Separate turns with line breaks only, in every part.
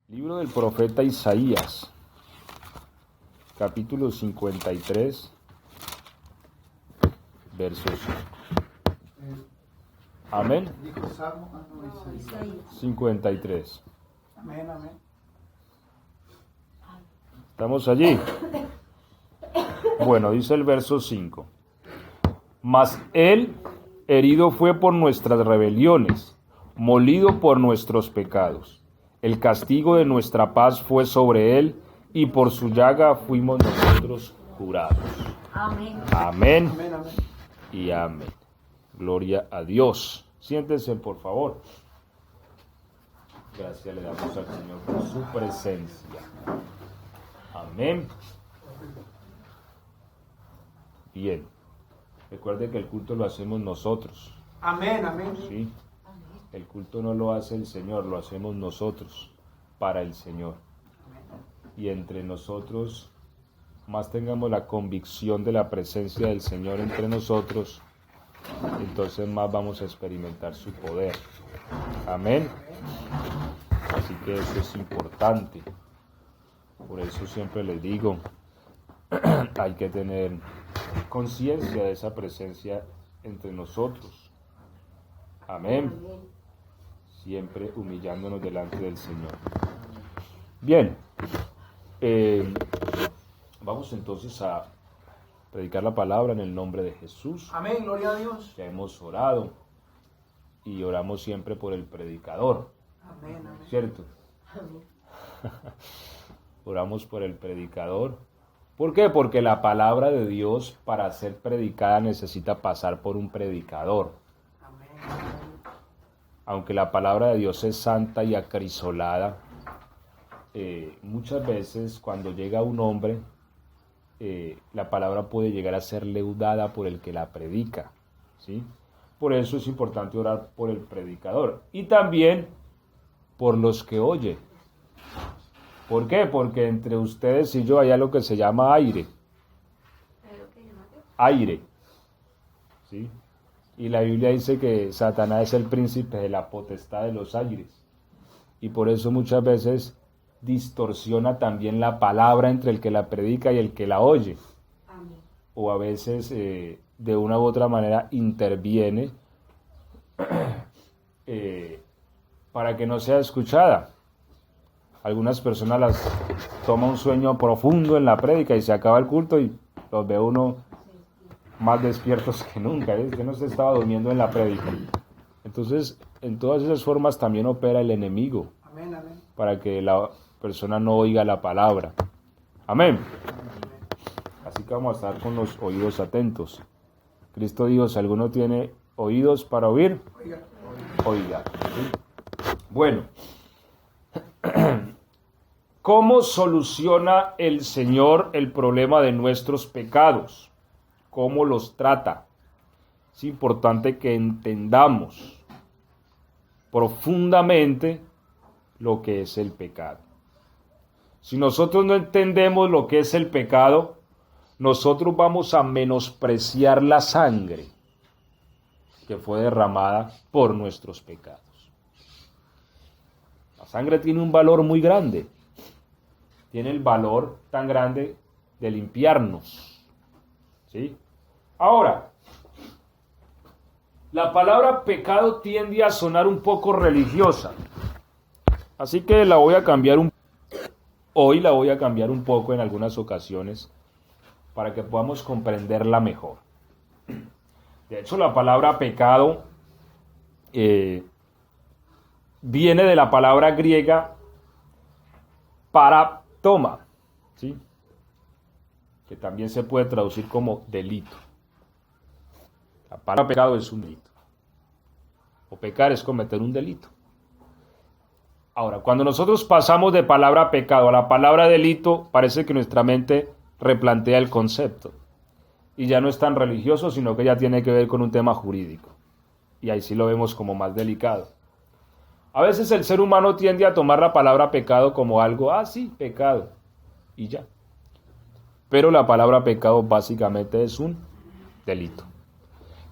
Libro del profeta Isaías, capítulo 53, versos. Amén. 53.
Amén, amén.
¿Estamos allí? Bueno, dice el verso 5. Mas él herido fue por nuestras rebeliones, molido por nuestros pecados. El castigo de nuestra paz fue sobre él, y por su llaga fuimos nosotros curados.
Amén.
Amén
Amén, amén.
y amén. Gloria a Dios. Siéntense, por favor. Gracias le damos al Señor por su presencia. Amén. Bien. Recuerde que el culto lo hacemos nosotros.
Amén, amén.
¿Sí? El culto no lo hace el Señor, lo hacemos nosotros para el Señor. Y entre nosotros, más tengamos la convicción de la presencia del Señor entre nosotros, entonces más vamos a experimentar su poder. Amén. Así que eso es importante. Por eso siempre les digo, hay que tener conciencia de esa presencia entre nosotros. Amén. Siempre humillándonos delante del Señor. Bien, vamos entonces a predicar la palabra en el nombre de Jesús.
Amén, gloria a Dios.
Ya hemos orado y oramos siempre por el predicador,
Amén, amén.
¿cierto? Oramos por el predicador. ¿Por qué? Porque la palabra de Dios, para ser predicada, necesita pasar por un predicador.
Amén.
Aunque la palabra de Dios es santa y acrisolada, muchas veces cuando llega un hombre, la palabra puede llegar a ser leudada por el que la predica, ¿sí? Por eso es importante orar por el predicador y también por los que oyen. ¿Por qué? Porque entre ustedes y yo hay algo que se llama aire. Aire, ¿sí? Y la Biblia dice que Satanás es el príncipe de la potestad de los aires. Y por eso muchas veces distorsiona también la palabra entre el que la predica y el que la oye.
Amén.
O a veces de una u otra manera interviene para que no sea escuchada. Algunas personas las toma un sueño profundo en la prédica y se acaba el culto y los ve uno más despiertos que nunca, que no se estaba durmiendo en la prédica. Entonces, en todas esas formas también opera el enemigo
Amén, amén.
para que la persona no oiga la palabra. Amén. Así que vamos a estar con los oídos atentos. Cristo dijo, si alguno tiene oídos para oír,
Oiga.
oiga. ¿Sí? Bueno, ¿cómo soluciona el Señor el problema de nuestros pecados? ¿Cómo los trata? Es importante que entendamos profundamente lo que es el pecado. Si nosotros no entendemos lo que es el pecado, nosotros vamos a menospreciar la sangre que fue derramada por nuestros pecados. La sangre tiene un valor muy grande. Tiene el valor tan grande de limpiarnos. ¿Sí? Ahora, la palabra pecado tiende a sonar un poco religiosa. Así que la voy a cambiar hoy la voy a cambiar un poco en algunas ocasiones para que podamos comprenderla mejor. De hecho, la palabra pecado viene de la palabra griega paraptoma, ¿sí? Que también se puede traducir como delito. La palabra pecado es un delito. O pecar es cometer un delito. Ahora, cuando nosotros pasamos de palabra pecado a la palabra delito, parece que nuestra mente replantea el concepto. Y ya no es tan religioso, sino que ya tiene que ver con un tema jurídico. Y ahí sí lo vemos como más delicado. A veces el ser humano tiende a tomar la palabra pecado como algo, sí, pecado, y ya. Pero la palabra pecado básicamente es un delito.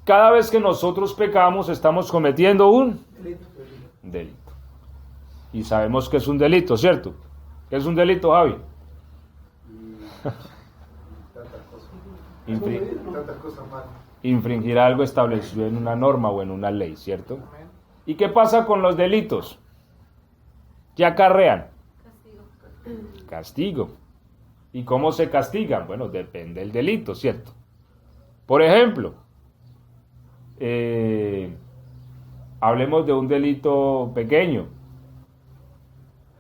Cada vez que nosotros pecamos, estamos cometiendo un delito. Y sabemos que es un delito, ¿cierto? ¿Qué es un delito, Javi? Infringir algo establecido en una norma o en una ley, ¿cierto?
Amén.
¿Y qué pasa con los delitos? ¿Qué acarrean? Castigo. ¿Y cómo se castigan? Bueno, depende del delito, ¿cierto? Por ejemplo, hablemos de un delito pequeño.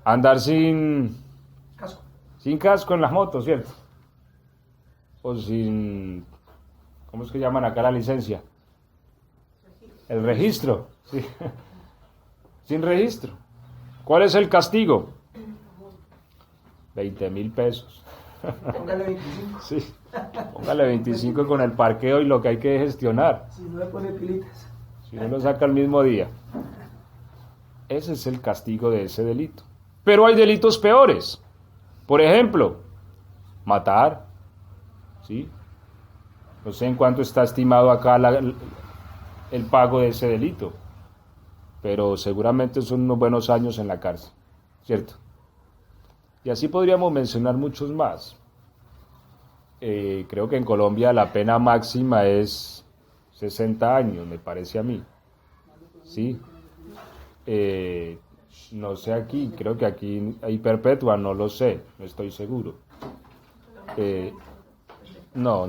Andar sin casco en las motos, ¿cierto? O sin, ¿cómo es que llaman acá la licencia? El registro, sí. Sin registro. ¿Cuál es el castigo? 20,000 pesos.
Póngale 25.
Sí. Póngale 25 con el parqueo y lo que hay que gestionar.
Si no le pone pilitas.
Si no lo saca el mismo día. Ese es el castigo de ese delito. Pero hay delitos peores. Por ejemplo, matar. ¿Sí? No sé en cuánto está estimado acá el pago de ese delito. Pero seguramente son unos buenos años en la cárcel. ¿Cierto? Y así podríamos mencionar muchos más. Creo que en Colombia la pena máxima es 60 años, me parece a mí. ¿Sí? No sé aquí, creo que aquí hay perpetua, no lo sé, no estoy seguro. No.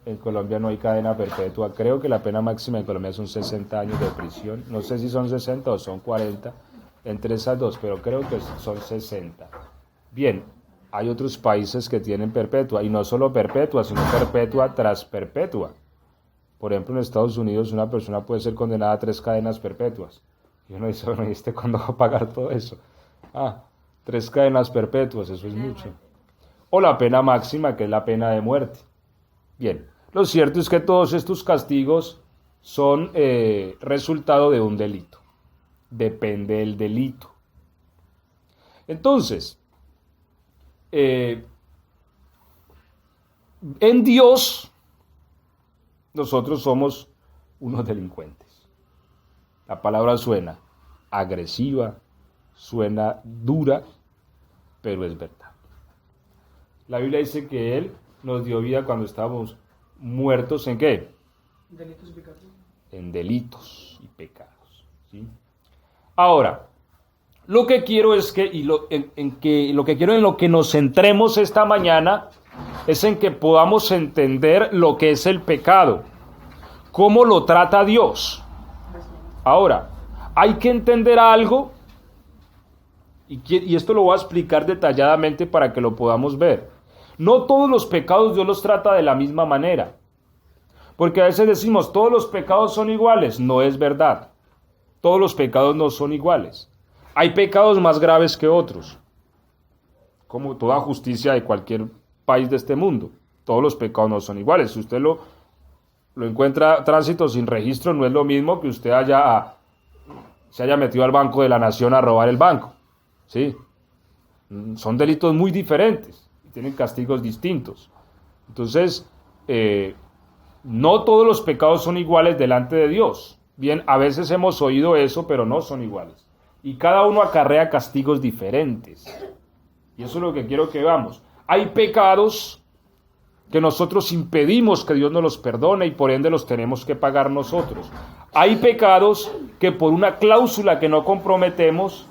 En Colombia no hay cadena perpetua. Creo que la pena máxima en Colombia son 60 años de prisión. No sé si son 60 o son 40, entre esas dos, pero creo que son 60. Bien, hay otros países que tienen perpetua, y no solo perpetua, sino perpetua tras perpetua. Por ejemplo, en Estados Unidos una persona puede ser condenada a 3 cadenas perpetuas. Y uno dice, bueno, ¿y cuándo va a pagar todo eso? 3 cadenas perpetuas, eso es mucho. O la pena máxima, que es la pena de muerte. Bien, lo cierto es que todos estos castigos son resultado de un delito. Depende del delito. Entonces, en Dios, nosotros somos unos delincuentes. La palabra suena agresiva, suena dura, pero es verdad. La Biblia dice que Él nos dio vida cuando estábamos muertos ¿en qué?
Delitos y pecados.
En delitos y pecados. ¿Sí? Ahora, lo que quiero es que, en lo que nos centremos esta mañana, es en que podamos entender lo que es el pecado, cómo lo trata Dios. Ahora, hay que entender algo, y esto lo voy a explicar detalladamente para que lo podamos ver. No todos los pecados Dios los trata de la misma manera, porque a veces decimos, todos los pecados son iguales. No es verdad, todos los pecados no son iguales. Hay pecados más graves que otros, como toda justicia de cualquier país de este mundo. Todos los pecados no son iguales. Si usted lo encuentra tránsito sin registro, no es lo mismo que usted se haya metido al Banco de la Nación a robar el banco. ¿Sí? Son delitos muy diferentes, tienen castigos distintos. Entonces, no todos los pecados son iguales delante de Dios. Bien, a veces hemos oído eso, pero no son iguales. Y cada uno acarrea castigos diferentes. Y eso es lo que quiero que veamos. Hay pecados que nosotros impedimos que Dios nos los perdone y por ende los tenemos que pagar nosotros. Hay pecados que por una cláusula que no comprometemos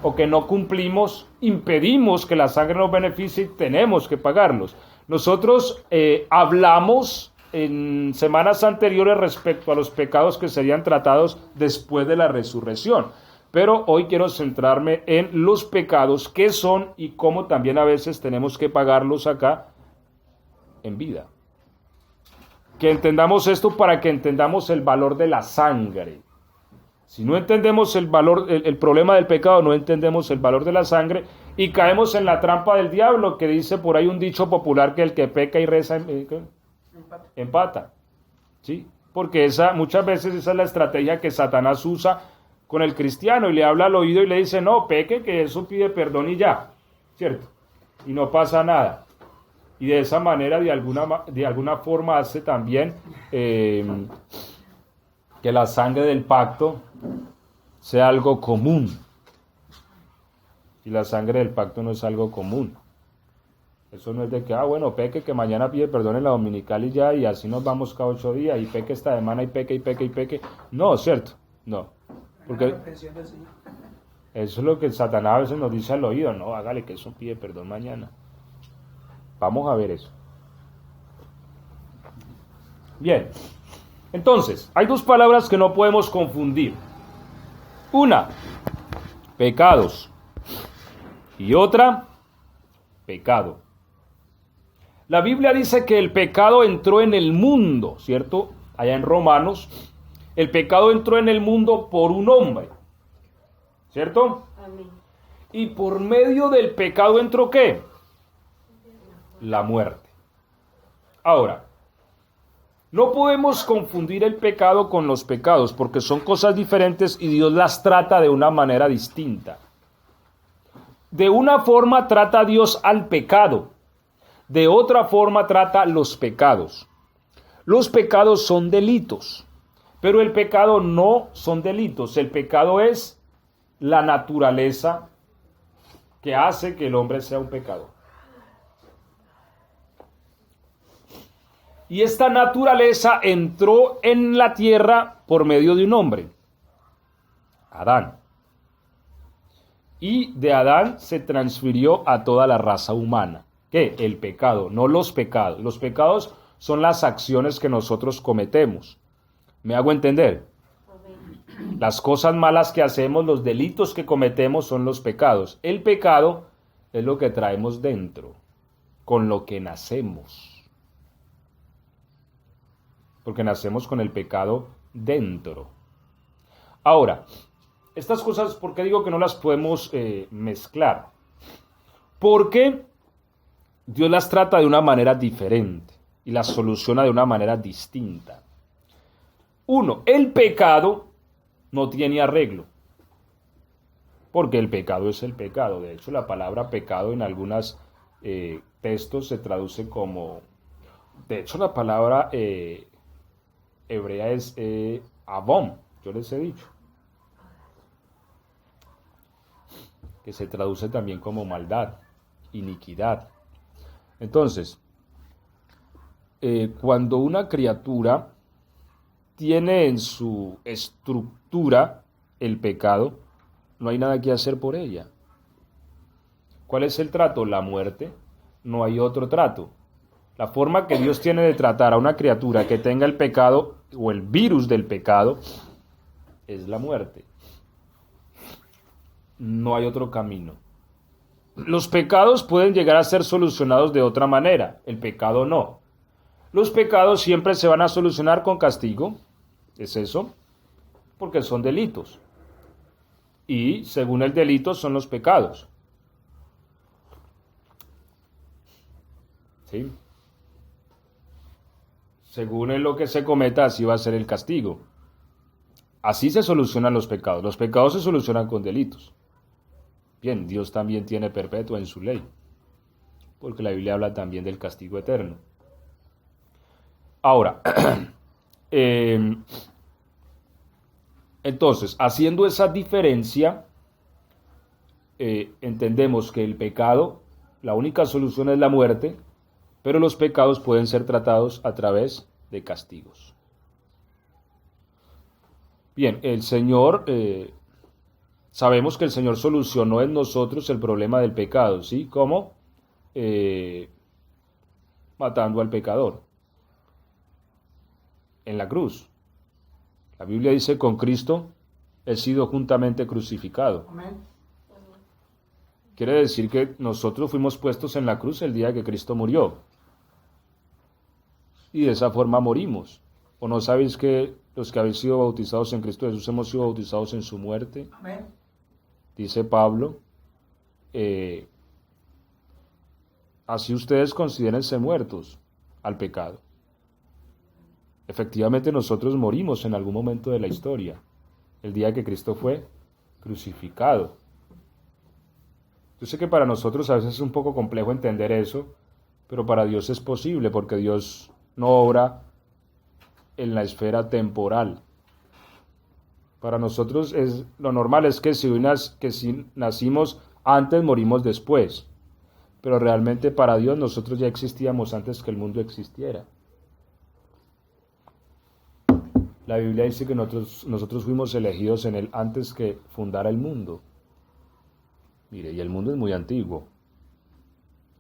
o que no cumplimos, impedimos que la sangre nos beneficie y tenemos que pagarlos. Nosotros hablamos en semanas anteriores respecto a los pecados que serían tratados después de la resurrección. Pero hoy quiero centrarme en los pecados, qué son y cómo también a veces tenemos que pagarlos acá en vida. Que entendamos esto para que entendamos el valor de la sangre. Si no entendemos el valor, el problema del pecado, no entendemos el valor de la sangre y caemos en la trampa del diablo, que dice por ahí un dicho popular que el que peca y reza empata. ¿Sí? Porque muchas veces esa es la estrategia que Satanás usa con el cristiano y le habla al oído y le dice, no, peque, que eso pide perdón y ya, ¿cierto? Y no pasa nada. Y de esa manera, de alguna forma, hace también que la sangre del pacto sea algo común. Y la sangre del pacto no es algo común. Eso no es de que, bueno, peque que mañana pide perdón en la dominical y ya, y así nos vamos cada 8 días, y peque esta semana, y peque, y peque, y peque. No, ¿cierto? No. Porque eso es lo que Satanás a veces nos dice al oído, no, hágale que eso pide perdón mañana. Vamos a ver eso. Bien, entonces, hay dos palabras que no podemos confundir. Una, pecados, y otra, pecado. La Biblia dice que el pecado entró en el mundo, ¿cierto? Allá en Romanos, el pecado entró en el mundo por un hombre, ¿cierto?
Amén.
Y por medio del pecado entró ¿qué? La muerte. Ahora, no podemos confundir el pecado con los pecados porque son cosas diferentes y Dios las trata de una manera distinta. De una forma trata Dios al pecado, de otra forma trata los pecados. Los pecados son delitos, pero el pecado no son delitos. El pecado es la naturaleza que hace que el hombre sea un pecador. Y esta naturaleza entró en la tierra por medio de un hombre, Adán. Y de Adán se transfirió a toda la raza humana. ¿Qué? El pecado, no los pecados. Los pecados son las acciones que nosotros cometemos. ¿Me hago entender? Las cosas malas que hacemos, los delitos que cometemos son los pecados. El pecado es lo que traemos dentro, con lo que nacemos. Porque nacemos con el pecado dentro. Ahora, estas cosas, ¿por qué digo que no las podemos mezclar? Porque Dios las trata de una manera diferente y las soluciona de una manera distinta. Uno, el pecado no tiene arreglo, porque el pecado es el pecado. De hecho, la palabra pecado en algunos textos se traduce como... De hecho, la palabra hebrea es avon, yo les he dicho, que se traduce también como maldad, iniquidad. Entonces, cuando una criatura tiene en su estructura el pecado, no hay nada que hacer por ella. ¿Cuál es el trato? La muerte. No hay otro trato. La forma que Dios tiene de tratar a una criatura que tenga el pecado o el virus del pecado es la muerte. No hay otro camino. Los pecados pueden llegar a ser solucionados de otra manera, el pecado no. Los pecados siempre se van a solucionar con castigo, ¿es eso? Porque son delitos. Y según el delito son los pecados. ¿Sí? Según lo que se cometa, así va a ser el castigo. Así se solucionan los pecados. Los pecados se solucionan con delitos. Bien, Dios también tiene perpetua en su ley, porque la Biblia habla también del castigo eterno. Ahora, entonces, haciendo esa diferencia, entendemos que el pecado, la única solución es la muerte, pero los pecados pueden ser tratados a través de castigos. Bien, el Señor... sabemos que el Señor solucionó en nosotros el problema del pecado, ¿sí? ¿Cómo? Matando al pecador en la cruz. La Biblia dice, con Cristo he sido juntamente crucificado.
Amén.
Quiere decir que nosotros fuimos puestos en la cruz el día que Cristo murió. Y de esa forma morimos. ¿O no sabéis que los que habéis sido bautizados en Cristo Jesús hemos sido bautizados en su muerte?
Amén.
Dice Pablo, así ustedes considérense muertos al pecado. Efectivamente nosotros morimos en algún momento de la historia, el día que Cristo fue crucificado. Yo sé que para nosotros a veces es un poco complejo entender eso, pero para Dios es posible porque Dios no obra en la esfera temporal. Para nosotros lo normal es que si nacimos Antes morimos después. Pero realmente para Dios nosotros ya existíamos antes que el mundo existiera. La Biblia dice que nosotros fuimos elegidos en Él antes que fundara el mundo. Mire, y el mundo es muy antiguo.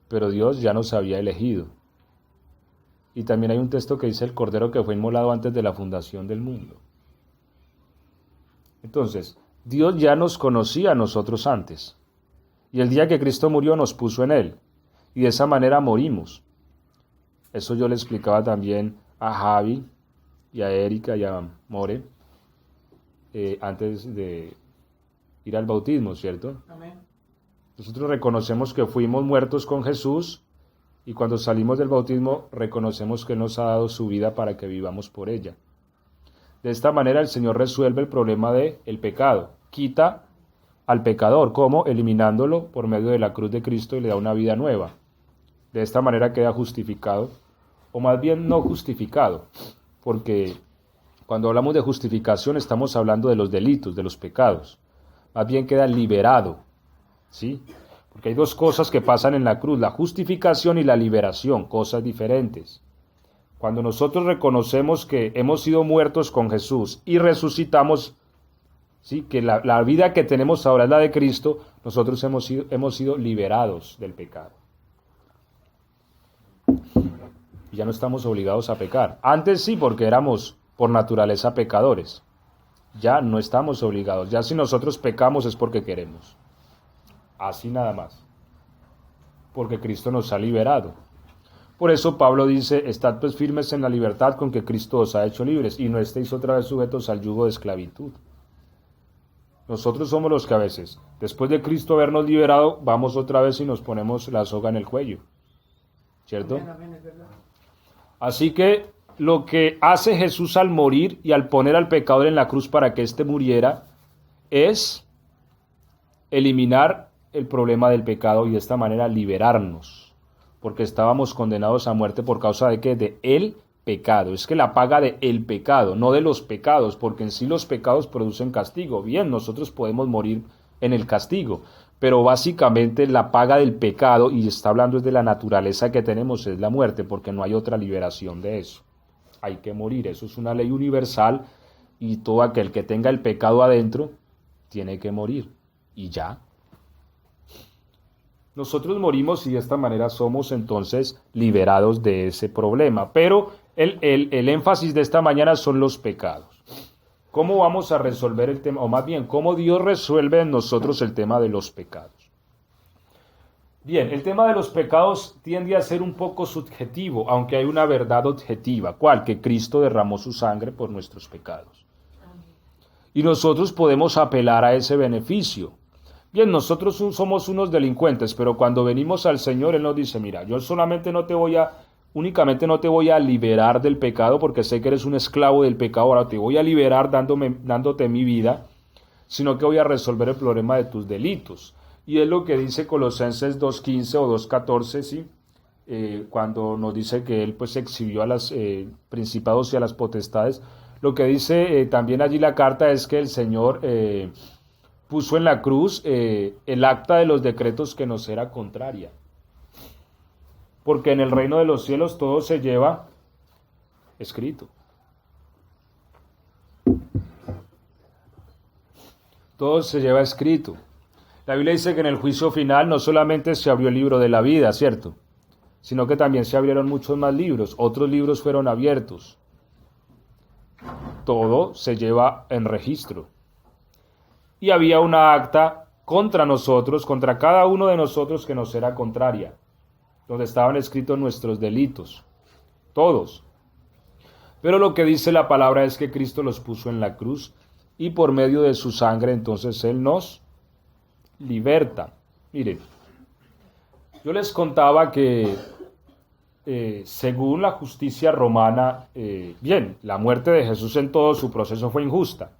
Pero Dios ya nos había elegido. Y también hay un texto que dice el Cordero que fue inmolado antes de la fundación del mundo. Entonces, Dios ya nos conocía a nosotros antes. Y el día que Cristo murió nos puso en Él. Y de esa manera morimos. Eso yo le explicaba también a Javi y a Erika y a More antes de ir al bautismo, ¿cierto?
Amén.
Nosotros reconocemos que fuimos muertos con Jesús y cuando salimos del bautismo reconocemos que Él nos ha dado su vida para que vivamos por ella. De esta manera el Señor resuelve el problema del pecado. Quita al pecador, ¿cómo? Eliminándolo por medio de la cruz de Cristo y le da una vida nueva. De esta manera queda justificado, o más bien no justificado, porque cuando hablamos de justificación estamos hablando de los delitos, de los pecados. Más bien queda liberado, ¿sí? Porque hay dos cosas que pasan en la cruz, la justificación y la liberación, cosas diferentes. Cuando nosotros reconocemos que hemos sido muertos con Jesús y resucitamos, ¿sí? Que la vida que tenemos ahora es la de Cristo, nosotros hemos sido liberados del pecado. Y ya no estamos obligados a pecar. Antes sí, porque éramos por naturaleza pecadores. Ya no estamos obligados. Ya si nosotros pecamos es porque queremos. Así nada más. Porque Cristo nos ha liberado. Por eso Pablo dice, estad pues firmes en la libertad con que Cristo os ha hecho libres y no estéis otra vez sujetos al yugo de esclavitud. Nosotros somos los que a veces, después de Cristo habernos liberado, vamos otra vez y nos ponemos la soga en el cuello. ¿Cierto?
Amén, amén, es verdad.
Así que lo que hace Jesús al morir y al poner al pecador en la cruz para que éste muriera es eliminar el problema del pecado y de esta manera liberarnos, porque estábamos condenados a muerte por causa de ¿qué? De el pecado. Es que la paga de el pecado, no de los pecados, porque en sí los pecados producen castigo. Bien, nosotros podemos morir en el castigo, pero básicamente la paga del pecado, y está hablando de la naturaleza que tenemos, es la muerte, porque no hay otra liberación de eso. Hay que morir, eso es una ley universal, y todo aquel que tenga el pecado adentro tiene que morir, y ya. Nosotros morimos y de esta manera somos entonces liberados de ese problema, pero el énfasis de esta mañana son los pecados. ¿Cómo vamos a resolver el tema? O más bien, ¿cómo Dios resuelve en nosotros el tema de los pecados? Bien, el tema de los pecados tiende a ser un poco subjetivo, aunque hay una verdad objetiva. ¿Cuál? Que Cristo derramó su sangre por nuestros pecados. Y nosotros podemos apelar a ese beneficio. Bien, nosotros somos unos delincuentes, pero cuando venimos al Señor, Él nos dice, mira, yo únicamente no te voy a liberar del pecado porque sé que eres un esclavo del pecado, ahora te voy a liberar dándote mi vida, sino que voy a resolver el problema de tus delitos. Y es lo que dice Colosenses 2.15 o 2.14, ¿sí? Cuando nos dice que Él pues exhibió a los principados y a las potestades. Lo que dice también allí la carta es que el Señor puso en la cruz el acta de los decretos que nos era contraria. Porque en el reino de los cielos todo se lleva escrito. Todo se lleva escrito. La Biblia dice que en el juicio final no solamente se abrió el libro de la vida, ¿cierto? Sino que también se abrieron muchos más libros. Otros libros fueron abiertos. Todo se lleva en registro. Y había una acta contra nosotros, contra cada uno de nosotros que nos era contraria, donde estaban escritos nuestros delitos, todos. Pero lo que dice la palabra es que Cristo los puso en la cruz y por medio de su sangre entonces Él nos liberta. Miren, yo les contaba que según la justicia romana, bien, la muerte de Jesús en todo su proceso fue injusta,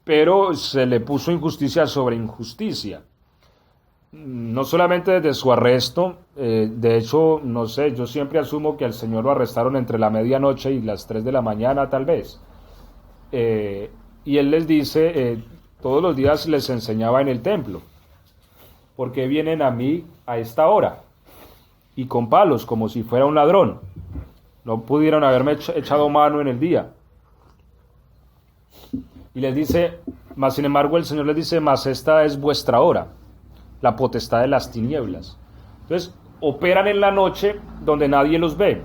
pero se le puso injusticia sobre injusticia. No solamente desde su arresto, de hecho, no sé, yo siempre asumo que al Señor lo arrestaron entre la medianoche y las 3 de la mañana tal vez. Y Él les dice, todos los días les enseñaba en el templo. ¿por qué vienen a mí a esta hora? Y con palos, como si fuera un ladrón. No pudieron haberme echado mano en el día. Y les dice, mas sin embargo el Señor les dice, mas esta es vuestra hora, la potestad de las tinieblas. Entonces, operan en la noche donde nadie los ve.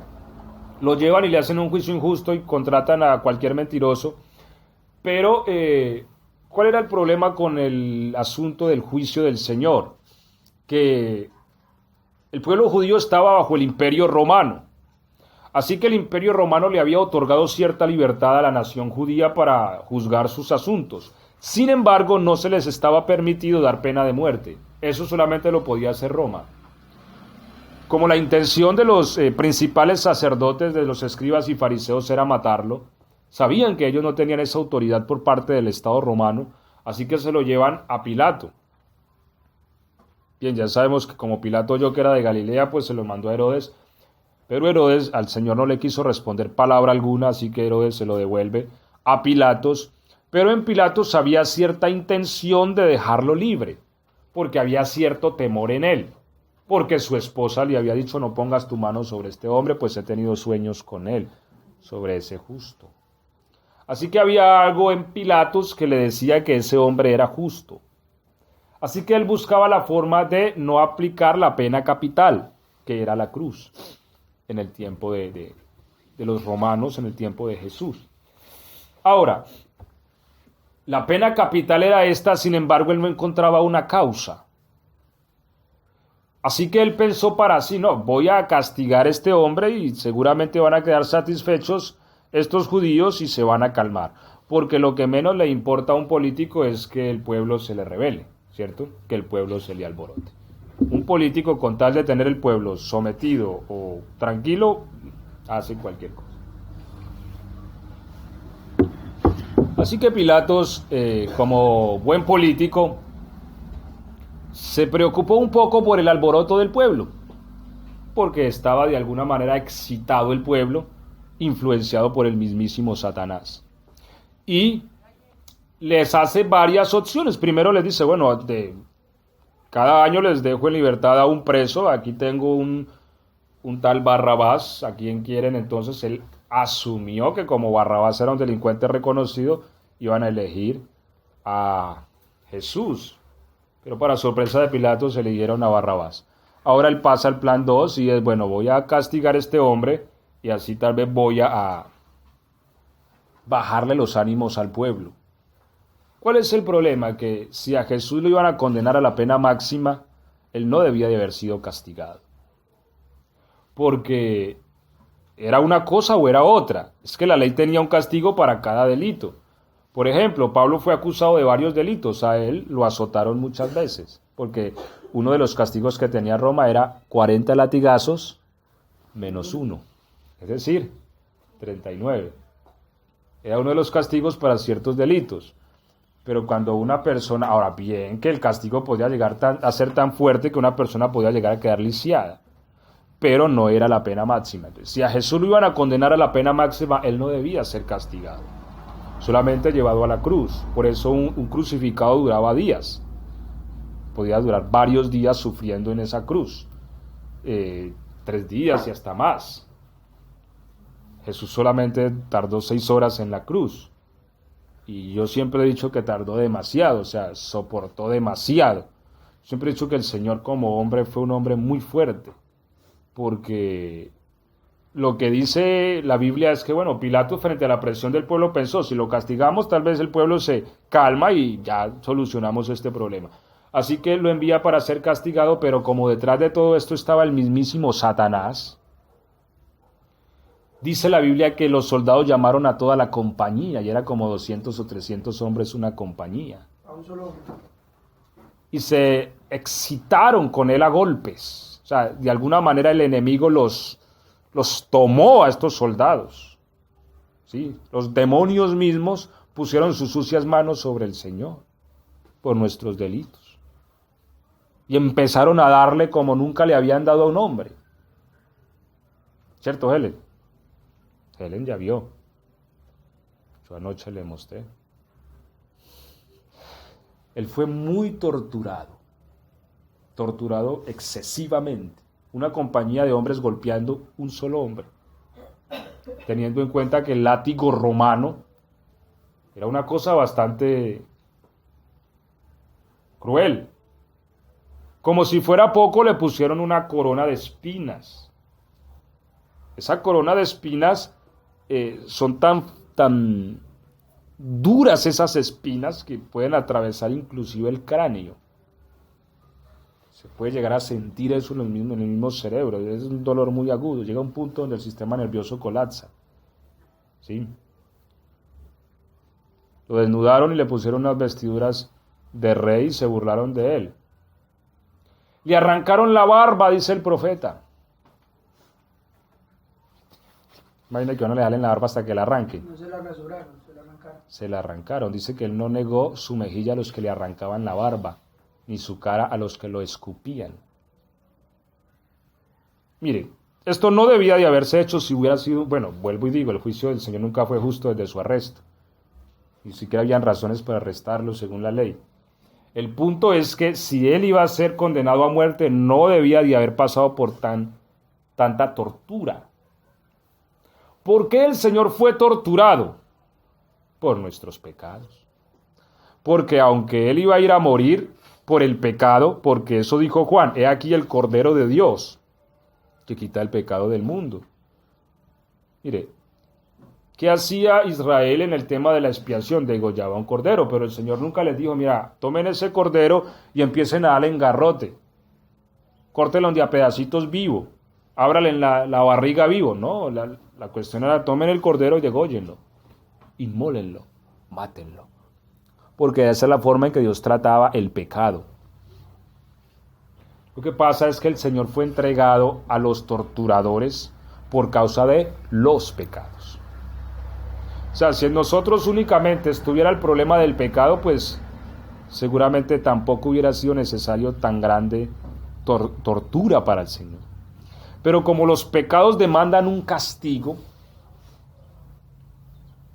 Lo llevan y le hacen un juicio injusto y contratan a cualquier mentiroso. Pero, ¿cuál era el problema con el asunto del juicio del Señor? Que el pueblo judío estaba bajo el imperio romano. Así que el imperio romano le había otorgado cierta libertad a la nación judía para juzgar sus asuntos. Sin embargo, no se les estaba permitido dar pena de muerte. Eso solamente lo podía hacer Roma. Como la intención de los principales sacerdotes, de los escribas y fariseos era matarlo, sabían que ellos no tenían esa autoridad por parte del Estado romano, así que se lo llevan a Pilato. Bien, ya sabemos que como Pilato oyó que era de Galilea, pues se lo mandó a Herodes, pero Herodes al Señor no le quiso responder palabra alguna, así que Herodes se lo devuelve a Pilatos, pero en Pilatos había cierta intención de dejarlo libre, porque había cierto temor en él, porque su esposa le había dicho, no pongas tu mano sobre este hombre, pues he tenido sueños con él, sobre ese justo. Así que había algo en Pilatos que le decía que ese hombre era justo. Así que él buscaba la forma de no aplicar la pena capital, que era la cruz, en el tiempo de los romanos, en el tiempo de Jesús. Ahora, la pena capital era esta, sin embargo, él no encontraba una causa. Así que él pensó para sí, no, voy a castigar a este hombre y seguramente van a quedar satisfechos estos judíos y se van a calmar. Porque lo que menos le importa a un político es que el pueblo se le rebele, ¿cierto? Que el pueblo se le alborote. Un político, con tal de tener el pueblo sometido o tranquilo, hace cualquier cosa. Así que Pilatos, como buen político, se preocupó un poco por el alboroto del pueblo, porque estaba de alguna manera excitado el pueblo, influenciado por el mismísimo Satanás. Y les hace varias opciones. Primero les dice, bueno, cada año les dejo en libertad a un preso, aquí tengo un tal Barrabás, a quien quieren. Entonces él asumió que como Barrabás era un delincuente reconocido, iban a elegir a Jesús. Pero para sorpresa de Pilato se eligieron a Barrabás. Ahora él pasa al plan 2 y es, bueno, voy a castigar a este hombre y así tal vez voy a bajarle los ánimos al pueblo. ¿Cuál es el problema? Que si a Jesús lo iban a condenar a la pena máxima, él no debía de haber sido castigado. Porque era una cosa o era otra. Es que la ley tenía un castigo para cada delito. Por ejemplo, Pablo fue acusado de varios delitos. A él lo azotaron muchas veces. Porque uno de los castigos que tenía Roma era 40 latigazos menos 1. Es decir, 39. Era uno de los castigos para ciertos delitos. Pero cuando una persona, ahora bien, que el castigo podía llegar a ser tan fuerte que una persona podía llegar a quedar lisiada, pero no era la pena máxima. Entonces, si a Jesús lo iban a condenar a la pena máxima, él no debía ser castigado, solamente llevado a la cruz. Por eso un crucificado duraba días, podía durar varios días sufriendo en esa cruz, 3 días y hasta más. Jesús solamente tardó 6 horas en la cruz. Y yo siempre he dicho que tardó demasiado, o sea, soportó demasiado. Siempre he dicho que el Señor como hombre fue un hombre muy fuerte, porque lo que dice la Biblia es que, bueno, Pilato frente a la presión del pueblo pensó, si lo castigamos tal vez el pueblo se calma y ya solucionamos este problema. Así que lo envía para ser castigado, pero como detrás de todo esto estaba el mismísimo Satanás, dice la Biblia que los soldados llamaron a toda la compañía, y era como 200 o 300 hombres una compañía.
A un solo hombre.
Y se excitaron con él a golpes. O sea, de alguna manera el enemigo los tomó a estos soldados. ¿Sí? Los demonios mismos pusieron sus sucias manos sobre el Señor por nuestros delitos. Y empezaron a darle como nunca le habían dado a un hombre. ¿Cierto, Helen? Helen ya vio. Yo anoche le mostré. Él fue muy torturado. torturado excesivamente. Una compañía de hombres golpeando un solo hombre, teniendo en cuenta que el látigo romano era una cosa bastante cruel. Como si fuera poco, le pusieron una corona de espinas. Esa corona de espinas son tan duras esas espinas que pueden atravesar inclusive el cráneo. Se puede llegar a sentir eso en el mismo cerebro. Es un dolor muy agudo. Llega a un punto donde el sistema nervioso colapsa. ¿Sí? Lo desnudaron y le pusieron unas vestiduras de rey y se burlaron de él. Le arrancaron la barba, dice el profeta. Imagina que a uno le jalen la barba hasta que la arranquen.
No se la rasuraron, se la arrancaron.
Se la arrancaron. Dice que él no negó su mejilla a los que le arrancaban la barba, ni su cara a los que lo escupían. Mire, esto no debía de haberse hecho si hubiera sido, bueno, vuelvo y digo, el juicio del Señor nunca fue justo desde su arresto. Ni siquiera habían razones para arrestarlo según la ley. El punto es que si él iba a ser condenado a muerte, no debía de haber pasado por tanta tortura. ¿Por qué el Señor fue torturado? Por nuestros pecados. Porque aunque él iba a ir a morir por el pecado, porque eso dijo Juan, he aquí el Cordero de Dios, que quita el pecado del mundo. Mire, ¿qué hacía Israel en el tema de la expiación? Degollaba un cordero, pero el Señor nunca les dijo, mira, tomen ese cordero y empiecen a darle engarrote. Córtenlo de a pedacitos vivo, ábrale en la barriga vivo. No, la cuestión era, tomen el cordero y dególlenlo, inmólenlo, mátenlo. Porque esa es la forma en que Dios trataba el pecado. Lo que pasa es que el Señor fue entregado a los torturadores por causa de los pecados. O sea, si en nosotros únicamente estuviera el problema del pecado, pues seguramente tampoco hubiera sido necesario tan grande tortura para el Señor. Pero como los pecados demandan un castigo,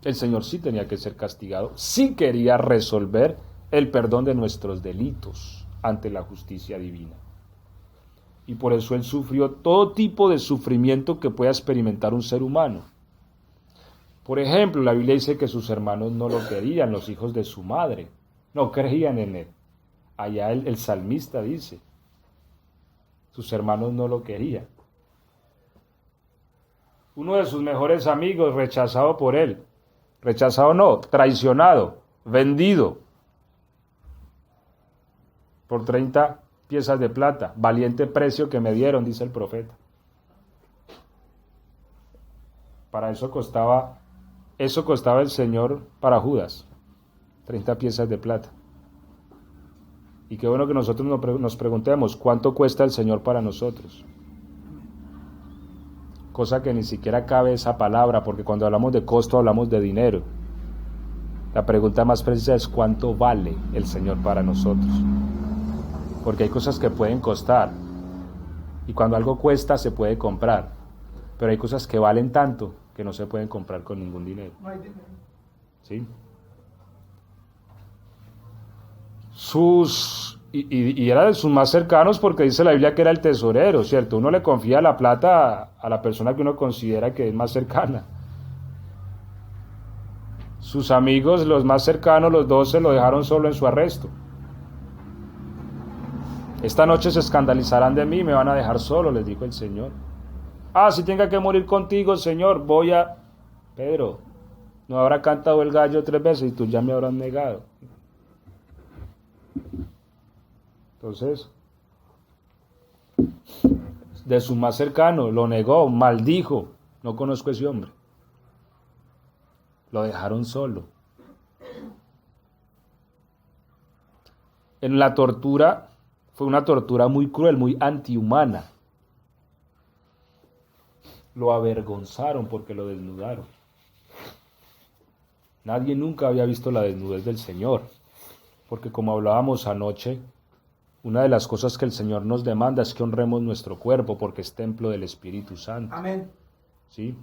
el Señor sí tenía que ser castigado, sí quería resolver el perdón de nuestros delitos ante la justicia divina. Y por eso Él sufrió todo tipo de sufrimiento que pueda experimentar un ser humano. Por ejemplo, la Biblia dice que sus hermanos no lo querían, los hijos de su madre, no creían en Él. Allá el salmista dice, sus hermanos no lo querían. Uno de sus mejores amigos rechazado por Él, rechazado no, traicionado, vendido por 30 piezas de plata, valiente precio que me dieron, dice el profeta. Para eso costaba el Señor para Judas, 30 piezas de plata. Y qué bueno que nosotros nos preguntemos, ¿cuánto cuesta el Señor para nosotros? Cosa que ni siquiera cabe esa palabra, porque cuando hablamos de costo hablamos de dinero. La pregunta más precisa es ¿cuánto vale el Señor para nosotros? Porque hay cosas que pueden costar, y cuando algo cuesta se puede comprar, pero hay cosas que valen tanto que no se pueden comprar con ningún dinero.
No hay dinero.
¿Sí? Y era de sus más cercanos porque dice la Biblia que era el tesorero, ¿cierto? Uno le confía la plata a la persona que uno considera que es más cercana. Sus amigos, los más cercanos, los 12, lo dejaron solo en su arresto. Esta noche se escandalizarán de mí, me van a dejar solo, les dijo el Señor. Si tenga que morir contigo, Señor, voy a... Pedro, no habrá cantado el gallo 3 veces y tú ya me habrás negado. Entonces, de su más cercano, lo negó, maldijo, no conozco a ese hombre. Lo dejaron solo. En la tortura, fue una tortura muy cruel, muy antihumana. Lo avergonzaron porque lo desnudaron. Nadie nunca había visto la desnudez del Señor, porque como hablábamos anoche, una de las cosas que el Señor nos demanda es que honremos nuestro cuerpo porque es templo del Espíritu Santo.
Amén.
¿Sí?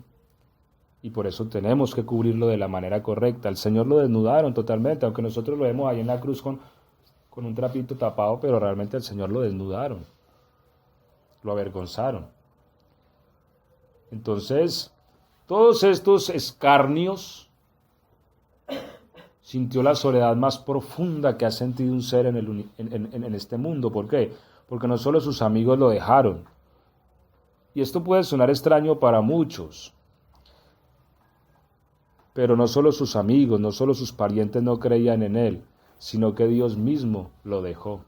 Y por eso tenemos que cubrirlo de la manera correcta. El Señor lo desnudaron totalmente, aunque nosotros lo vemos ahí en la cruz con con un trapito tapado, pero realmente al Señor lo desnudaron, lo avergonzaron. Entonces, todos estos escarnios, sintió la soledad más profunda que ha sentido un ser en este mundo. ¿Por qué? Porque no solo sus amigos lo dejaron. Y esto puede sonar extraño para muchos, pero no solo sus amigos, no solo sus parientes no creían en él, sino que Dios mismo lo dejó.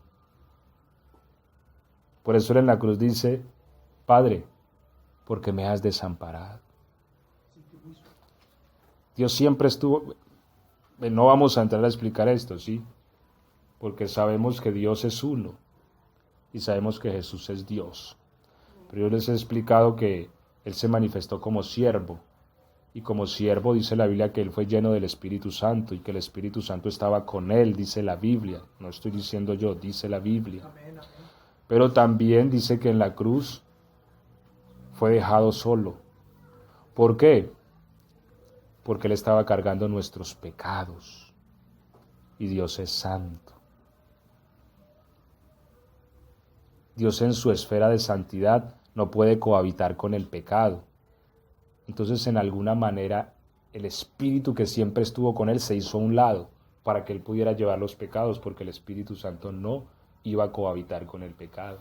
Por eso él en la cruz dice: Padre, ¿por qué me has desamparado? Dios siempre estuvo... No vamos a entrar a explicar esto, ¿sí? Porque sabemos que Dios es uno y sabemos que Jesús es Dios. Pero yo les he explicado que Él se manifestó como siervo. Y como siervo dice la Biblia que Él fue lleno del Espíritu Santo y que el Espíritu Santo estaba con Él, dice la Biblia. No estoy diciendo yo, dice la Biblia. Pero también dice que en la cruz fue dejado solo. ¿Por qué? Porque Él estaba cargando nuestros pecados. Y Dios es santo. Dios en su esfera de santidad no puede cohabitar con el pecado. Entonces, en alguna manera, el Espíritu que siempre estuvo con Él se hizo a un lado para que Él pudiera llevar los pecados, porque el Espíritu Santo no iba a cohabitar con el pecado.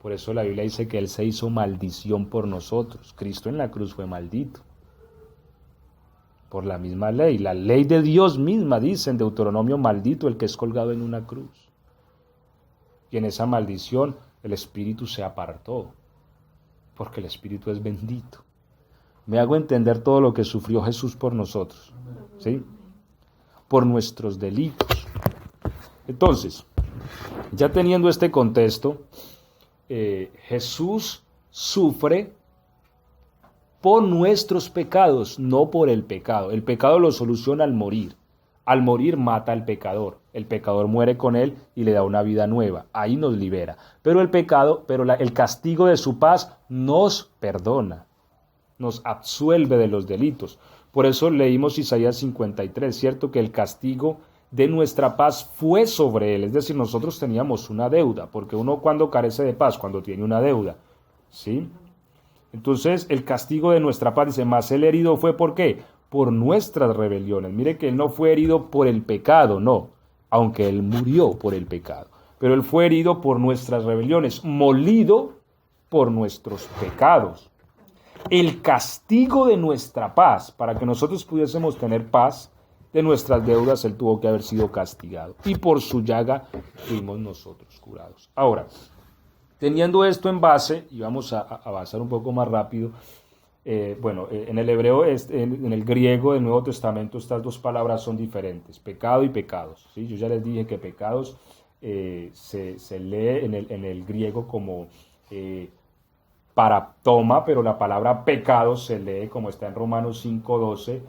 Por eso la Biblia dice que Él se hizo maldición por nosotros. Cristo en la cruz fue maldito por la misma ley. La ley de Dios misma dice en Deuteronomio: maldito el que es colgado en una cruz. Y en esa maldición el Espíritu se apartó, porque el Espíritu es bendito. Me hago entender todo lo que sufrió Jesús por nosotros, ¿sí? Por nuestros delitos. Entonces, ya teniendo este contexto, Jesús sufre por nuestros pecados, no por el pecado. El pecado lo soluciona al morir. Al morir mata al pecador. El pecador muere con él y le da una vida nueva. Ahí nos libera. Pero el castigo de su paz nos perdona, nos absuelve de los delitos. Por eso leímos Isaías 53, ¿cierto? Que el castigo de nuestra paz fue sobre él. Es decir, nosotros teníamos una deuda, porque uno cuando carece de paz, cuando tiene una deuda, ¿sí? Entonces, el castigo de nuestra paz, dice, más el herido fue, ¿por qué? Por nuestras rebeliones. Mire que él no fue herido por el pecado, no, aunque él murió por el pecado. Pero él fue herido por nuestras rebeliones, molido por nuestros pecados. El castigo de nuestra paz, para que nosotros pudiésemos tener paz de nuestras deudas, él tuvo que haber sido castigado. Y por su llaga fuimos nosotros curados. Ahora, teniendo esto en base, y vamos a avanzar un poco más rápido, en el hebreo, en el griego del Nuevo Testamento, estas dos palabras son diferentes, pecado y pecados, ¿sí? Yo ya les dije que pecados se lee en el griego como paraptoma, pero la palabra pecado se lee como está en Romanos 5:12,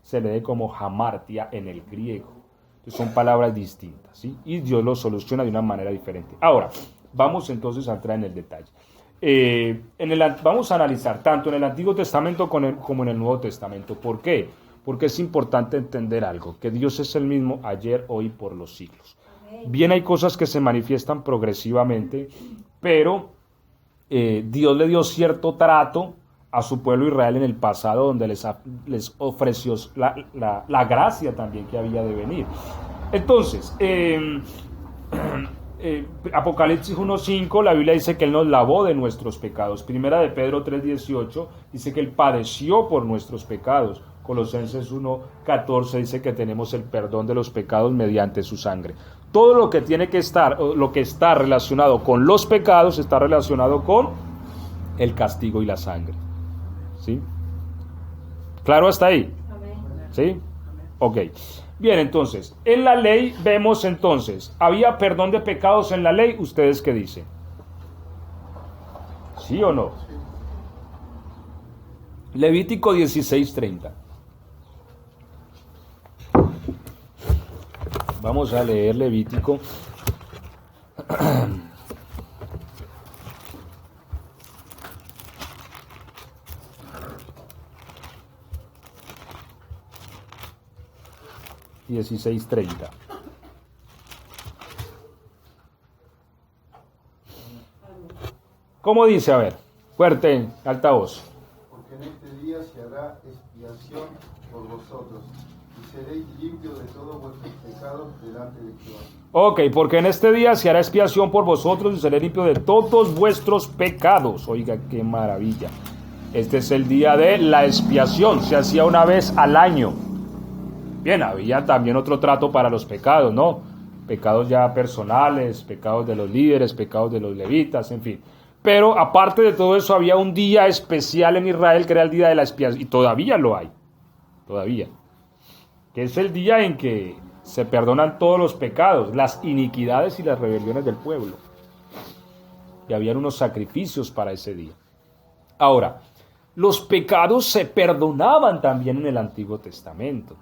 se lee como hamartia en el griego. Entonces son palabras distintas, ¿sí? Y Dios lo soluciona de una manera diferente. Ahora, vamos entonces a entrar en el detalle. Vamos a analizar tanto en el Antiguo Testamento como en el Nuevo Testamento. ¿Por qué? Porque es importante entender algo, que Dios es el mismo ayer, hoy, por los siglos. Bien, hay cosas que se manifiestan progresivamente, pero Dios le dio cierto trato a su pueblo Israel en el pasado, donde les ofreció la gracia también que había de venir. Entonces, Apocalipsis 1:5, la Biblia dice que Él nos lavó de nuestros pecados. Primera de Pedro 3:18 dice que Él padeció por nuestros pecados. Colosenses 1:14 dice que tenemos el perdón de los pecados mediante su sangre. Todo lo que tiene que estar, lo que está relacionado con los pecados, está relacionado con el castigo y la sangre. ¿Sí? ¿Claro hasta ahí? ¿Sí? Ok. Bien, entonces, en la ley vemos entonces, ¿había perdón de pecados en la ley? ¿Ustedes qué dicen? ¿Sí o no? Levítico 16:30. Vamos a leer Levítico. ¿Cómo dice? A ver, fuerte, alta voz.
Porque en este día se hará expiación por vosotros, y seréis limpios de todos vuestros pecados delante de Jehová.
Ok, porque en este día se hará expiación por vosotros y seré limpio de todos vuestros pecados. Oiga, qué maravilla. Este es el día de la expiación, se hacía una vez al año. Bien, había también otro trato para los pecados, ¿no? Pecados ya personales, pecados de los líderes, pecados de los levitas, en fin. Pero aparte de todo eso, había un día especial en Israel que era el día de la expiación, y todavía lo hay, todavía. Que es el día en que se perdonan todos los pecados, las iniquidades y las rebeliones del pueblo. Y habían unos sacrificios para ese día. Ahora, los pecados se perdonaban también en el Antiguo Testamento.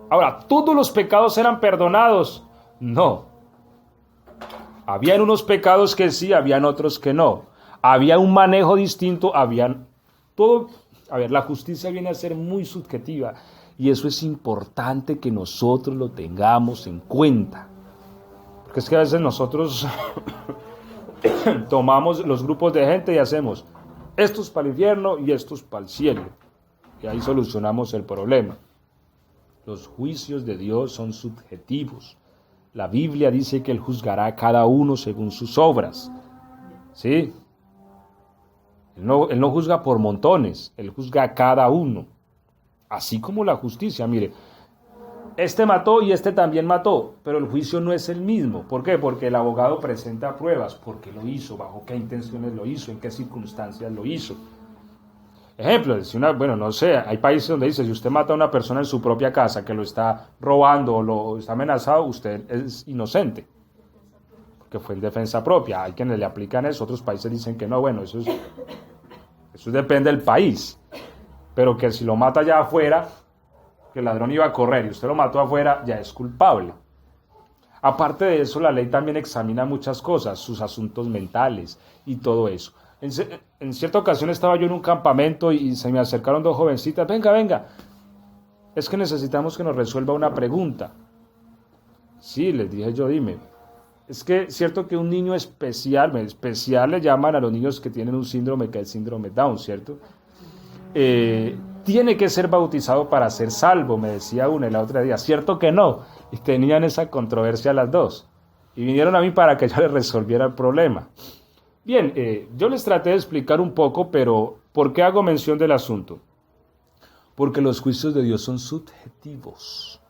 Ahora, ¿todos los pecados eran perdonados? No. Habían unos pecados que sí, habían otros que no. Había un manejo distinto, habían todo. A ver, la justicia viene a ser muy subjetiva y eso es importante que nosotros lo tengamos en cuenta. Porque es que a veces nosotros tomamos los grupos de gente y hacemos estos para el infierno y estos para el cielo. Y ahí solucionamos el problema. Los juicios de Dios son subjetivos. La Biblia dice que Él juzgará a cada uno según sus obras. ¿Sí? Él no juzga por montones, Él juzga a cada uno. Así como la justicia, mire, este mató y este también mató, pero el juicio no es el mismo. ¿Por qué? Porque el abogado presenta pruebas. ¿Por qué lo hizo? ¿Bajo qué intenciones lo hizo? ¿En qué circunstancias lo hizo? Ejemplo, no sé, hay países donde dice, si usted mata a una persona en su propia casa que lo está robando o lo está amenazado, usted es inocente, porque fue en defensa propia. Hay quienes le aplican eso, otros países dicen que no, bueno, eso depende del país, pero que si lo mata allá afuera, que el ladrón iba a correr y usted lo mató afuera, ya es culpable. Aparte de eso, la ley también examina muchas cosas, sus asuntos mentales y todo eso. En cierta ocasión estaba yo en un campamento y se me acercaron dos jovencitas. Venga, es que necesitamos que nos resuelva una pregunta. Sí, les dije yo, dime. Es que es cierto que un niño especial le llaman a los niños que tienen un síndrome, que es el síndrome Down, ¿cierto? Tiene que ser bautizado para ser salvo, me decía una y la otra día. ¿Cierto que no? Y tenían esa controversia las dos. Y vinieron a mí para que yo les resolviera el problema. Bien, yo les traté de explicar un poco, pero ¿por qué hago mención del asunto? Porque los juicios de Dios son subjetivos.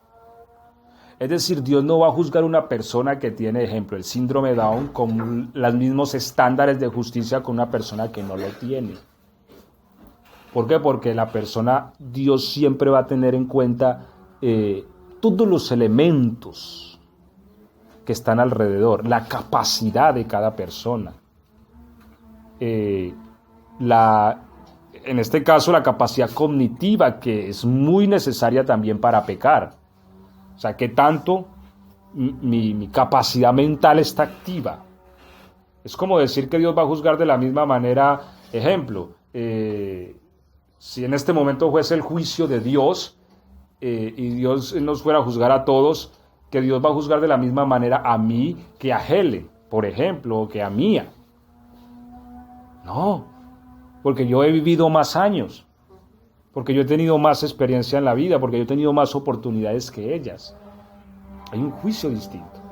Es decir, Dios no va a juzgar a una persona que tiene, ejemplo, el síndrome Down con los mismos estándares de justicia con una persona que no lo tiene. ¿Por qué? Porque Dios siempre va a tener en cuenta todos los elementos que están alrededor, la capacidad de cada persona. En este caso la capacidad cognitiva, que es muy necesaria también para pecar. O sea, que tanto mi capacidad mental está activa. Es como decir que Dios va a juzgar de la misma manera. Ejemplo, si en este momento fuese el juicio de Dios y Dios nos fuera a juzgar a todos, que Dios va a juzgar de la misma manera a mí que a Helen, por ejemplo, o que a Mía. No, porque yo he vivido más años, porque yo he tenido más experiencia en la vida, porque yo he tenido más oportunidades que ellas. Hay un juicio distinto.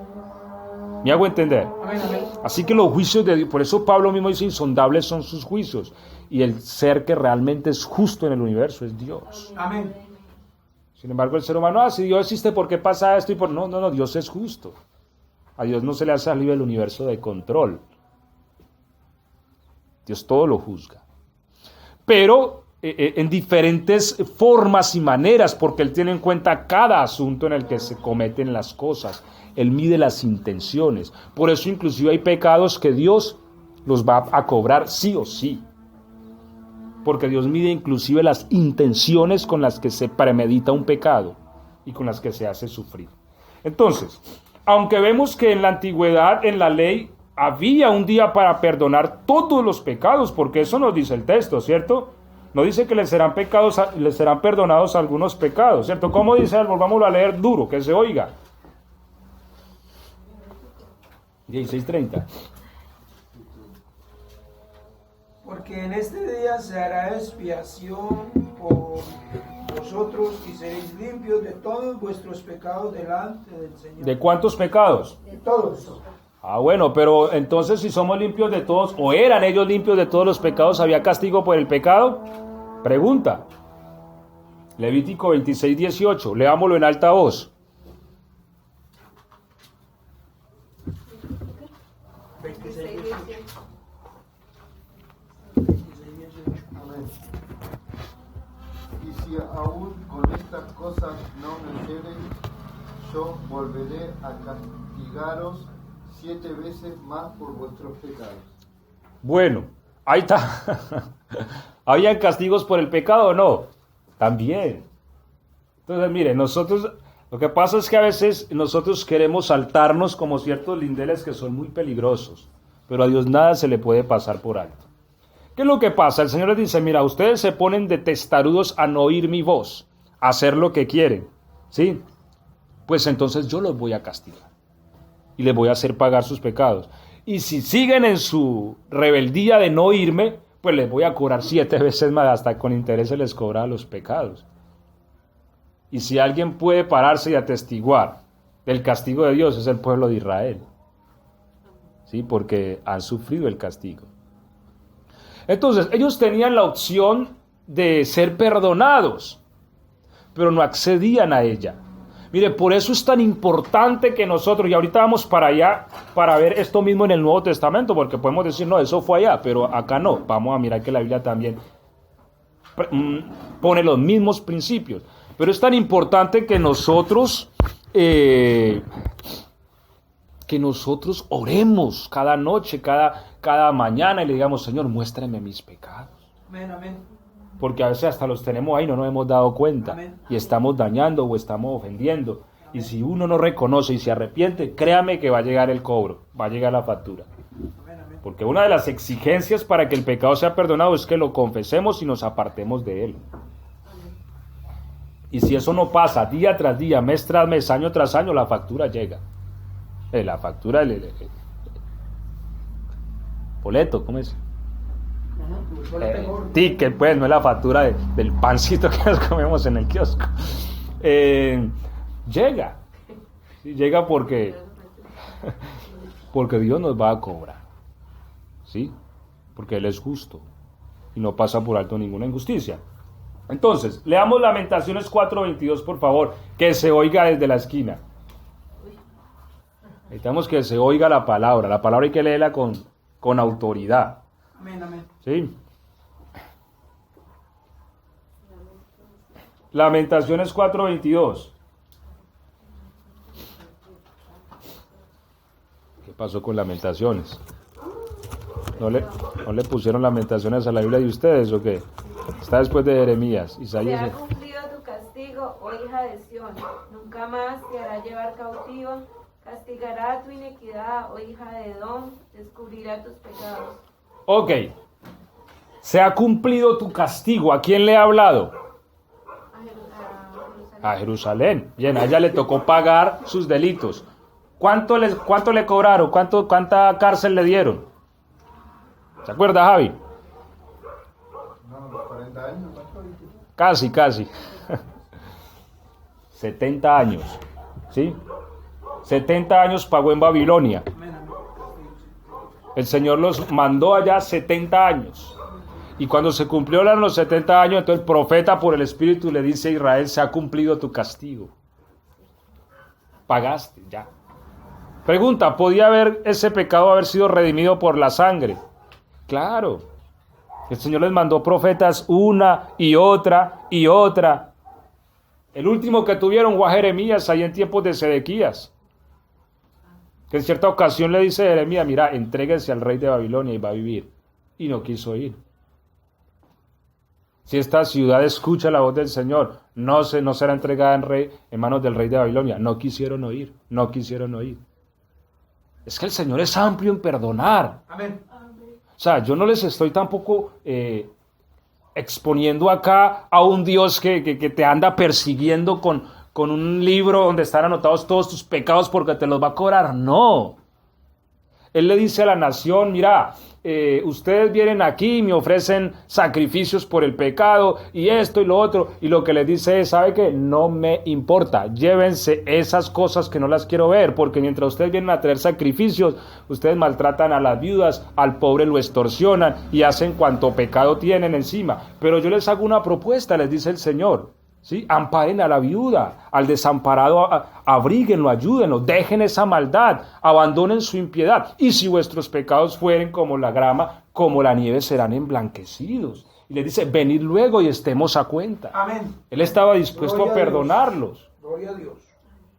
¿Me hago entender?
Amén, amén.
Así que los juicios de Dios, por eso Pablo mismo dice, insondables son sus juicios. Y el ser que realmente es justo en el universo es Dios.
Amén.
Sin embargo, el ser humano, si Dios existe, ¿por qué pasa esto? No, Dios es justo. A Dios no se le ha salido el universo de control. Dios todo lo juzga. Pero en diferentes formas y maneras, porque Él tiene en cuenta cada asunto en el que se cometen las cosas. Él mide las intenciones. Por eso inclusive hay pecados que Dios los va a cobrar sí o sí. Porque Dios mide inclusive las intenciones con las que se premedita un pecado y con las que se hace sufrir. Entonces, aunque vemos que en la antigüedad, en la ley, había un día para perdonar todos los pecados, porque eso nos dice el texto, ¿cierto? No dice que les serán perdonados algunos pecados, ¿cierto? ¿Cómo dice? Volvámoslo a leer duro, que se oiga. 16:30.
que en este día se hará expiación por vosotros y seréis limpios de todos vuestros pecados delante del Señor.
¿De cuántos pecados?
De todos.
Ah, bueno, pero entonces si somos limpios de todos, o eran ellos limpios de todos los pecados, ¿había castigo por el pecado? Pregunta. Levítico 26, 18, leámoslo en alta voz.
26,
18.
18.
Amén. Y si aún con estas cosas no me hicieren, yo volveré a castigaros 7 veces más por vuestros pecados.
Bueno, ahí está. ¿Había castigos por el pecado o no? También. Entonces, mire, nosotros, lo que pasa es que a veces nosotros queremos saltarnos como ciertos lindeles que son muy peligrosos, pero a Dios nada se le puede pasar por alto. ¿Qué es lo que pasa? El Señor les dice, mira, ustedes se ponen de testarudos a no oír mi voz, a hacer lo que quieren, ¿sí? Pues entonces yo los voy a castigar y les voy a hacer pagar sus pecados. Y si siguen en su rebeldía de no oírme, pues les voy a cobrar 7 veces más, hasta con interés se les cobra los pecados. Y si alguien puede pararse y atestiguar del castigo de Dios, es el pueblo de Israel. ¿Sí? Porque han sufrido el castigo. Entonces, ellos tenían la opción de ser perdonados, pero no accedían a ella. Mire, por eso es tan importante que nosotros, y ahorita vamos para allá, para ver esto mismo en el Nuevo Testamento, porque podemos decir, no, eso fue allá, pero acá no. Vamos a mirar que la Biblia también pone los mismos principios. Pero es tan importante que nosotros oremos cada noche, cada mañana y le digamos, Señor, muéstrame mis pecados.
Amén, amén.
Porque a veces hasta los tenemos ahí, no nos hemos dado cuenta.
Amén.
Y estamos dañando o estamos ofendiendo. Y si uno no reconoce y se arrepiente, créame que va a llegar el cobro, va a llegar la factura.
Amén, amén.
Porque una de las exigencias para que el pecado sea perdonado es que lo confesemos y nos apartemos de él. Y si eso no pasa día tras día, mes tras mes, año tras año, la factura llega. La factura, el boleto, ¿cómo es? Ticket, pues, no es la factura del pancito que nos comemos en el kiosco. Llega. Sí, llega porque Dios nos va a cobrar. ¿Sí? Porque Él es justo y no pasa por alto ninguna injusticia. Entonces, leamos Lamentaciones 4:22, por favor, que se oiga desde la esquina. Necesitamos que se oiga la palabra hay que leerla con autoridad.
Amén, amén.
¿Sí? Lamentaciones 4:22. ¿Qué pasó con Lamentaciones? ¿No le pusieron Lamentaciones a la Biblia de ustedes o qué? Está después de Jeremías.
Se
Isaías.
ha cumplido tu castigo, oh hija de Sión. Nunca más te hará llevar cautiva. Castigará tu iniquidad, oh hija de Edom. Descubrirá tus pecados.
Ok. Se ha cumplido tu castigo. ¿A quién le ha hablado? A Jerusalén. Bien, a ella le tocó pagar sus delitos. ¿Cuánto le cobraron? ¿Cuánta cárcel le dieron? ¿Se acuerda, Javi?
No, 40 años, pastor.
Casi. 70 años. ¿Sí? 70 años pagó en Babilonia.
Amén, amén.
El Señor los mandó allá 70 años. Y cuando se cumplieron los 70 años, entonces el profeta por el Espíritu le dice a Israel, se ha cumplido tu castigo. Pagaste, ya. Pregunta, ¿podía ese pecado haber sido redimido por la sangre? Claro. El Señor les mandó profetas una y otra y otra. El último que tuvieron fue a Jeremías ahí en tiempos de Sedequías. Que en cierta ocasión le dice a Jeremías, mira, entréguese al rey de Babilonia y va a vivir. Y no quiso ir. Si esta ciudad escucha la voz del Señor, no será entregada en manos del rey de Babilonia. No quisieron oír. Es que el Señor es amplio en perdonar.
Amén.
O sea, yo no les estoy tampoco exponiendo acá a un Dios que te anda persiguiendo con un libro donde están anotados todos tus pecados porque te los va a cobrar. No. Él le dice a la nación, mira, ustedes vienen aquí y me ofrecen sacrificios por el pecado y esto y lo otro, y lo que les dice es, ¿sabe qué? No me importa, llévense esas cosas que no las quiero ver, porque mientras ustedes vienen a traer sacrificios, ustedes maltratan a las viudas, al pobre lo extorsionan y hacen cuanto pecado tienen encima. Pero yo les hago una propuesta, les dice el Señor, ¿sí? Amparen a la viuda, al desamparado, abríguenlo, ayúdenlo, dejen esa maldad, abandonen su impiedad, y si vuestros pecados fueren como la grama, como la nieve, serán emblanquecidos. Y les dice, venid luego y estemos a cuenta.
Amén.
Él estaba dispuesto
Gloria
a perdonarlos.
Gloria a Dios.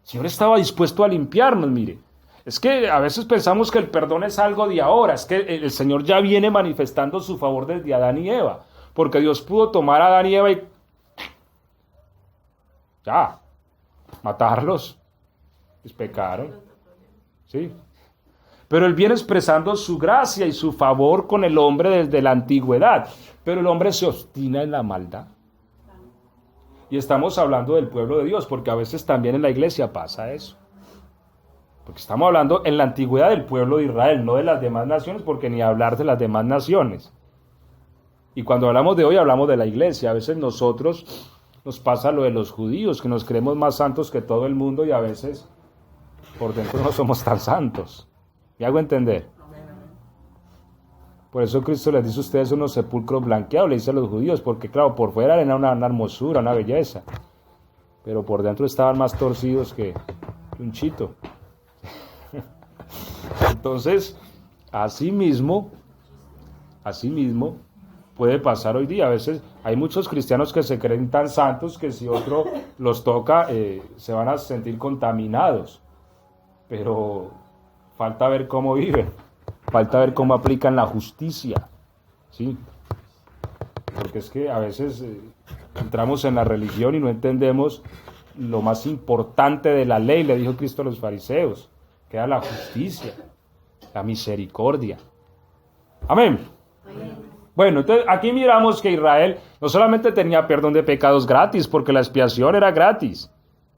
El Señor estaba dispuesto a limpiarnos, mire. Es que a veces pensamos que el perdón es algo de ahora, es que el Señor ya viene manifestando su favor desde Adán y Eva, porque Dios pudo tomar a Adán y Eva y ya, matarlos, les pecaron, ¿sí? Pero Él viene expresando su gracia y su favor con el hombre desde la antigüedad, pero el hombre se obstina en la maldad. Y estamos hablando del pueblo de Dios, porque a veces también en la iglesia pasa eso. Porque estamos hablando en la antigüedad del pueblo de Israel, no de las demás naciones, porque ni hablar de las demás naciones. Y cuando hablamos de hoy, hablamos de la iglesia. A veces nosotros nos pasa lo de los judíos, que nos creemos más santos que todo el mundo y a veces por dentro no somos tan santos. ¿Me hago entender? Por eso Cristo les dice a ustedes unos sepulcros blanqueados, le dice a los judíos, porque claro, por fuera era una hermosura, una belleza, pero por dentro estaban más torcidos que un chito. Entonces, así mismo, puede pasar hoy día. A veces hay muchos cristianos que se creen tan santos que si otro los toca se van a sentir contaminados, pero falta ver cómo viven, falta ver cómo aplican la justicia, ¿sí? Porque es que a veces entramos en la religión y no entendemos lo más importante de la ley, le dijo Cristo a los fariseos, que era la justicia, la misericordia. Amén. Bueno, entonces aquí miramos que Israel no solamente tenía perdón de pecados gratis, porque la expiación era gratis.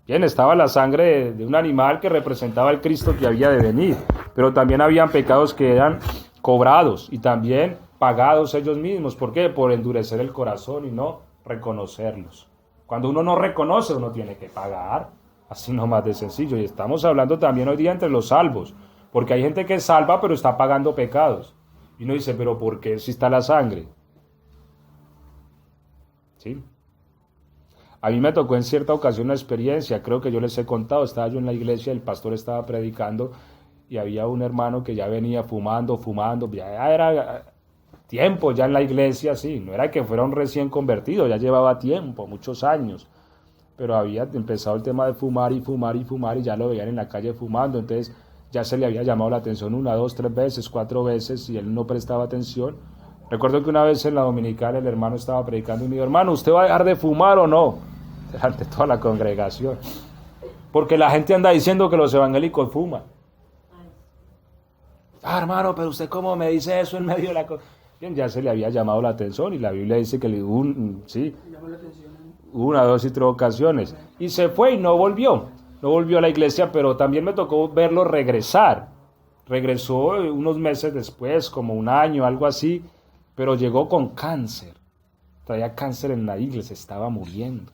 Bien, estaba la sangre de un animal que representaba al Cristo que había de venir, pero también habían pecados que eran cobrados y también pagados ellos mismos. ¿Por qué? Por endurecer el corazón y no reconocerlos. Cuando uno no reconoce, uno tiene que pagar, así nomás de sencillo. Y estamos hablando también hoy día entre los salvos, porque hay gente que es salva pero está pagando pecados. Y uno dice, ¿pero por qué si está la sangre? ¿Sí? A mí me tocó en cierta ocasión una experiencia, creo que yo les he contado, estaba yo en la iglesia, el pastor estaba predicando y había un hermano que ya venía fumando, ya era tiempo ya en la iglesia, sí, no era que fuera un recién convertido, ya llevaba tiempo, muchos años, pero había empezado el tema de fumar y ya lo veían en la calle fumando, entonces ya se le había llamado la atención 1, 2, 3 veces, 4 veces y él no prestaba atención. Recuerdo que una vez en la dominical el hermano estaba predicando y me dijo, hermano, ¿usted va a dejar de fumar o no? Delante de toda la congregación. Porque la gente anda diciendo que los evangélicos fuman. Ah, hermano, pero usted cómo me dice eso en medio de la... Bien, ya se le había llamado la atención y la Biblia dice que sí, 1, 2 y 3 ocasiones. Y se fue y no volvió a la iglesia, pero también me tocó verlo regresar. Regresó unos meses después, como un año, algo así, pero llegó con cáncer. Traía cáncer en la iglesia, estaba muriendo.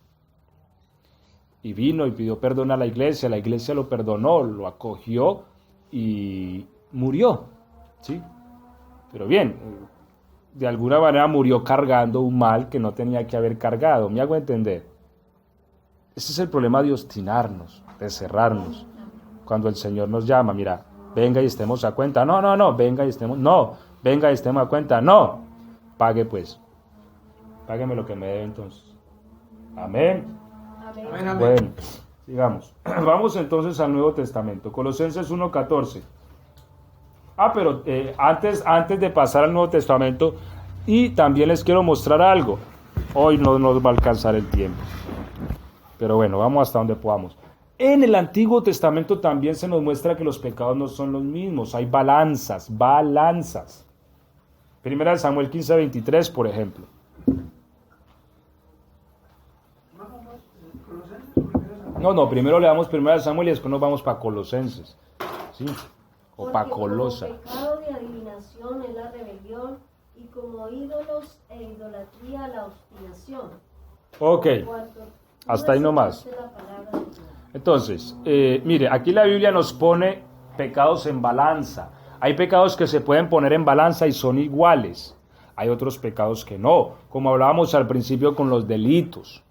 Y vino y pidió perdón a la iglesia lo perdonó, lo acogió y murió, ¿sí? Pero bien, de alguna manera murió cargando un mal que no tenía que haber cargado, ¿me hago entender? Ese es el problema de obstinarnos, de cerrarnos. Cuando el Señor nos llama, mira, venga y estemos a cuenta, no, venga y estemos a cuenta, no, pague pues, págueme lo que me debe entonces. Amén.
Amén.
Bueno, sigamos. Vamos entonces al Nuevo Testamento, Colosenses 1:14. Pero antes de pasar al Nuevo Testamento, y también les quiero mostrar algo. Hoy no nos va a alcanzar el tiempo, pero bueno, vamos hasta donde podamos. En el Antiguo Testamento también se nos muestra que los pecados no son los mismos, hay balanzas. Primera de Samuel 15:23, por ejemplo. No, primero le damos Primera de Samuel y después nos vamos para Colosenses, ¿sí? O para Colosa.
Como pecado
de adivinación es la rebelión, y como ídolos e idolatría la obstinación.
Ok, hasta ahí nomás. Entonces, mire, aquí la Biblia nos pone pecados en balanza. Hay pecados que se pueden poner en balanza y son iguales. Hay otros pecados que no, como hablábamos al principio con los delitos.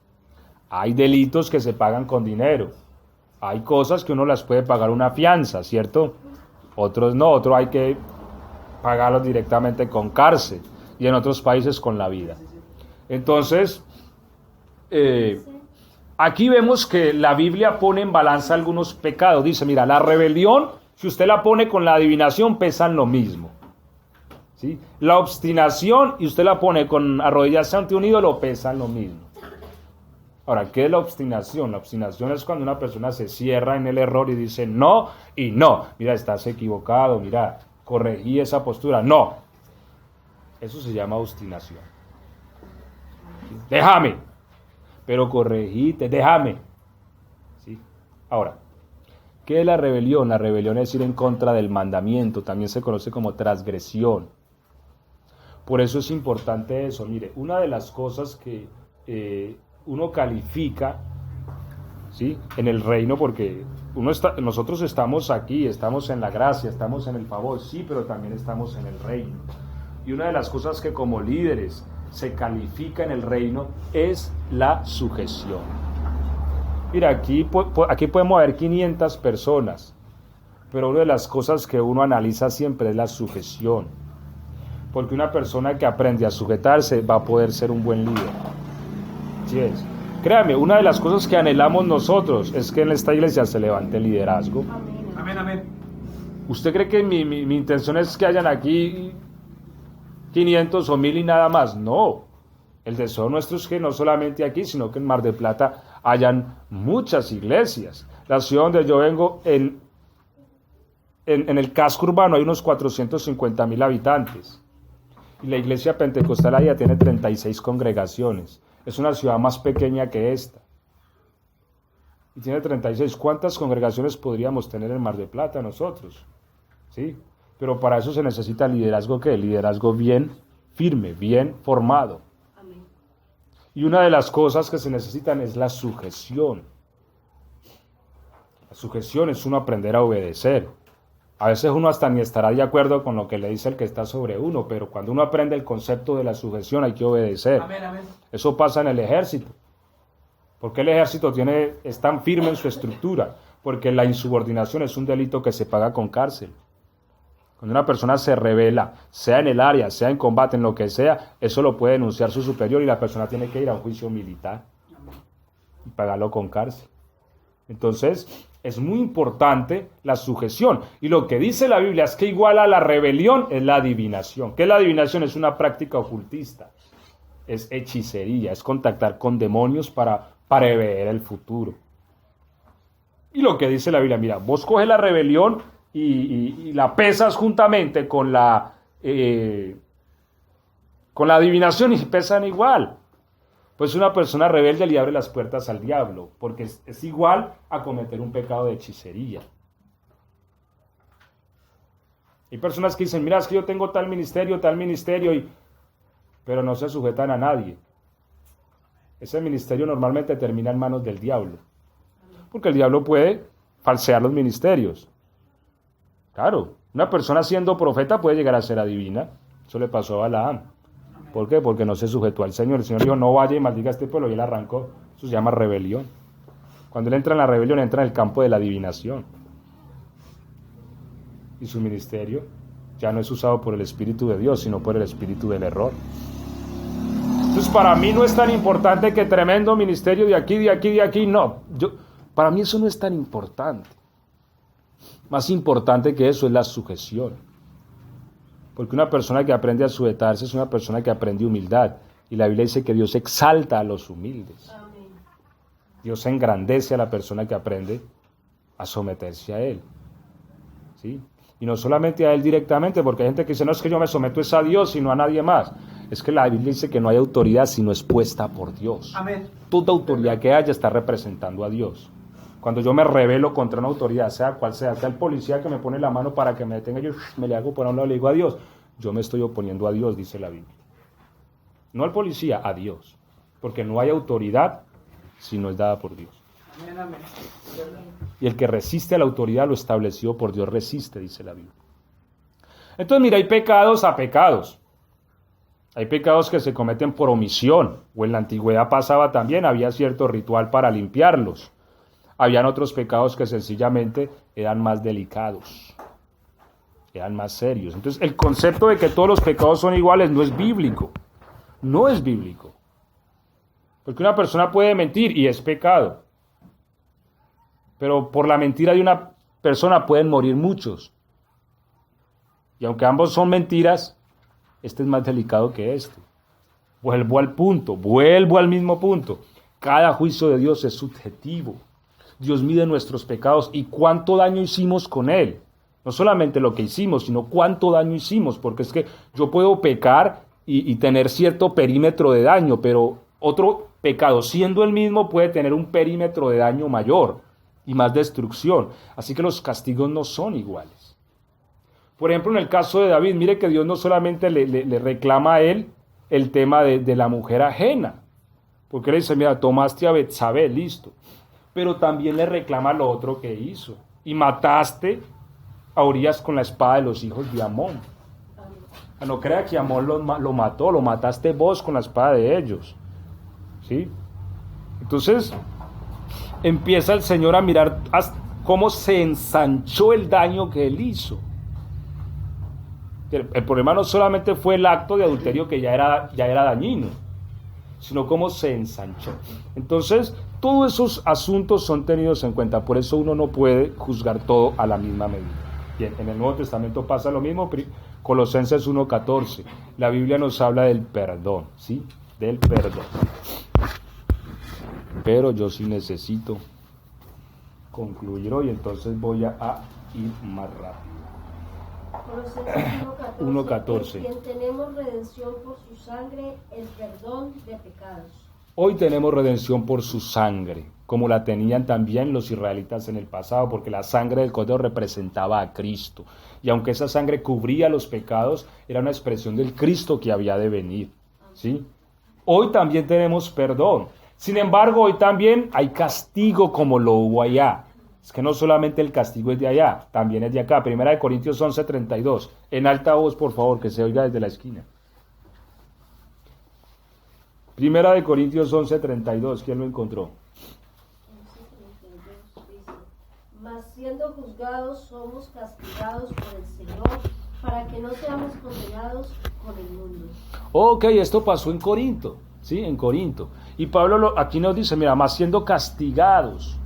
Hay delitos que se pagan con dinero. Hay cosas que uno las puede pagar una fianza, ¿cierto? Otros no, otros hay que pagarlos directamente con cárcel y en otros países con la vida. Entonces, aquí vemos que la Biblia pone en balanza algunos pecados. Dice, mira, la rebelión, si usted la pone con la adivinación, pesan lo mismo. ¿Sí? La obstinación, y usted la pone con arrodillarse ante un ídolo, pesan lo mismo. Ahora, ¿qué es la obstinación? La obstinación es cuando una persona se cierra en el error y dice no y no. Mira, estás equivocado, mira, corregí esa postura. No. Eso se llama obstinación. ¿Sí? Déjame. Pero corregite, déjame. ¿Sí? Ahora, ¿qué es la rebelión? La rebelión es ir en contra del mandamiento. También se conoce como transgresión. Por eso es importante eso. Mire, una de las cosas que uno califica, ¿sí?, en el reino, porque nosotros estamos aquí, estamos en la gracia, estamos en el favor, sí, pero también estamos en el reino. Y una de las cosas que como líderes se califica en el reino es la sujeción. Mira, aquí podemos ver 500 personas, pero una de las cosas que uno analiza siempre es la sujeción. Porque una persona que aprende a sujetarse va a poder ser un buen líder. Así es. Créame, una de las cosas que anhelamos nosotros es que en esta iglesia se levante el liderazgo.
Amén, amén.
¿Usted cree que mi intención es que hayan aquí 500 o 1000 y nada más? No. El deseo nuestro es que no solamente aquí, sino que en Mar del Plata hayan muchas iglesias. La ciudad donde yo vengo, en el casco urbano hay unos 450.000 habitantes. Y la iglesia pentecostal allá tiene 36 congregaciones. Es una ciudad más pequeña que esta. Y tiene 36. ¿Cuántas congregaciones podríamos tener en Mar del Plata nosotros? ¿Sí? Pero para eso se necesita liderazgo, ¿qué? Liderazgo bien firme, bien formado.
Amén.
Y una de las cosas que se necesitan es la sujeción. La sujeción es uno aprender a obedecer. A veces uno hasta ni estará de acuerdo con lo que le dice el que está sobre uno, pero cuando uno aprende el concepto de la sujeción hay que obedecer.
Amén, amén.
Eso pasa en el ejército. ¿Por qué el ejército es tan firme en su estructura? Porque la insubordinación es un delito que se paga con cárcel. Cuando una persona se rebela, sea en el área, sea en combate, en lo que sea, eso lo puede denunciar su superior y la persona tiene que ir a un juicio militar y pagarlo con cárcel. Entonces, es muy importante la sujeción. Y lo que dice la Biblia es que igual a la rebelión es la adivinación. ¿Qué es la adivinación? Es una práctica ocultista. Es hechicería, es contactar con demonios para prever el futuro. Y lo que dice la Biblia, mira, vos coges la rebelión y la pesas juntamente con la adivinación y pesan igual. Pues una persona rebelde le abre las puertas al diablo, porque es igual a cometer un pecado de hechicería. Hay personas que dicen, mira, es que yo tengo tal ministerio, pero no se sujetan a nadie. Ese ministerio normalmente termina en manos del diablo, porque el diablo puede falsear los ministerios. Claro, una persona siendo profeta puede llegar a ser adivina. Eso le pasó a Balaam. ¿Por qué? Porque no se sujetó al Señor. El Señor dijo, no vaya y maldiga a este pueblo, y él arrancó. Eso se llama rebelión. Cuando él entra en la rebelión, entra en el campo de la adivinación. Y su ministerio ya no es usado por el Espíritu de Dios, sino por el espíritu del error. Entonces, para mí no es tan importante que tremendo ministerio de aquí, no. Para mí eso no es tan importante. Más importante que eso es la sujeción. Porque una persona que aprende a sujetarse es una persona que aprende humildad. Y la Biblia dice que Dios exalta a los humildes.
Amén.
Dios engrandece a la persona que aprende a someterse a Él. ¿Sí? Y no solamente a Él directamente, porque hay gente que dice, no es que yo me someto es a Dios, sino a nadie más. Es que la Biblia dice que no hay autoridad sino expuesta por Dios.
Amén.
Toda autoridad que haya está representando a Dios. Cuando yo me rebelo contra una autoridad, sea cual sea el policía que me pone la mano para que me detenga, yo me le hago por un lado, le digo a Dios. Yo me estoy oponiendo a Dios, dice la Biblia. No al policía, a Dios. Porque no hay autoridad si no es dada por Dios.
Amén, amén.
Y el que resiste a la autoridad, lo establecido por Dios resiste, dice la Biblia. Entonces, mira, hay pecados a pecados. Hay pecados que se cometen por omisión, o en la antigüedad pasaba también, había cierto ritual para limpiarlos. Habían otros pecados que sencillamente eran más delicados, eran más serios. Entonces, el concepto de que todos los pecados son iguales no es bíblico. No es bíblico. Porque una persona puede mentir y es pecado. Pero por la mentira de una persona pueden morir muchos. Y aunque ambos son mentiras, este es más delicado que este. Vuelvo al mismo punto. Cada juicio de Dios es subjetivo. Dios mide nuestros pecados y cuánto daño hicimos con él. No solamente lo que hicimos, sino cuánto daño hicimos, porque es que yo puedo pecar y tener cierto perímetro de daño, pero otro pecado, siendo el mismo, puede tener un perímetro de daño mayor y más destrucción. Así que los castigos no son iguales. Por ejemplo, en el caso de David, mire que Dios no solamente le reclama a él el tema de la mujer ajena, porque le dice, mira, tomaste a Betsabé, listo, pero también le reclama lo otro que hizo, y mataste a Urías con la espada de los hijos de Amón. No crea que Amón lo mató, lo mataste vos con la espada de ellos. ¿Sí? Entonces, empieza el Señor a mirar cómo se ensanchó el daño que él hizo. El problema no solamente fue el acto de adulterio que ya era dañino, sino cómo se ensanchó. Entonces, todos esos asuntos son tenidos en cuenta, por eso uno no puede juzgar todo a la misma medida. Bien, en el Nuevo Testamento pasa lo mismo, Colosenses 1:14, la Biblia nos habla del perdón, ¿sí? Del perdón. Pero yo sí necesito concluir hoy, entonces voy a ir más rápido.
Colosenses
1:14.
En quien tenemos redención por su sangre, el perdón de pecados.
Hoy tenemos redención por su sangre, como la tenían también los israelitas en el pasado, porque la sangre del cordero representaba a Cristo. Y aunque esa sangre cubría los pecados, era una expresión del Cristo que había de venir, ¿sí? Hoy también tenemos perdón. Sin embargo, hoy también hay castigo como lo hubo allá. Es que no solamente el castigo es de allá, también es de acá. 1 Corintios 11:32. En alta voz, por favor, que se oiga desde la esquina. 1 Corintios 11:32. ¿Quién lo encontró?
11:32 dice, mas siendo juzgados somos castigados por el Señor, para que no seamos condenados con el mundo.
Ok, esto pasó en Corinto, ¿sí? En Corinto. Y Pablo aquí nos dice, mira, más siendo castigados.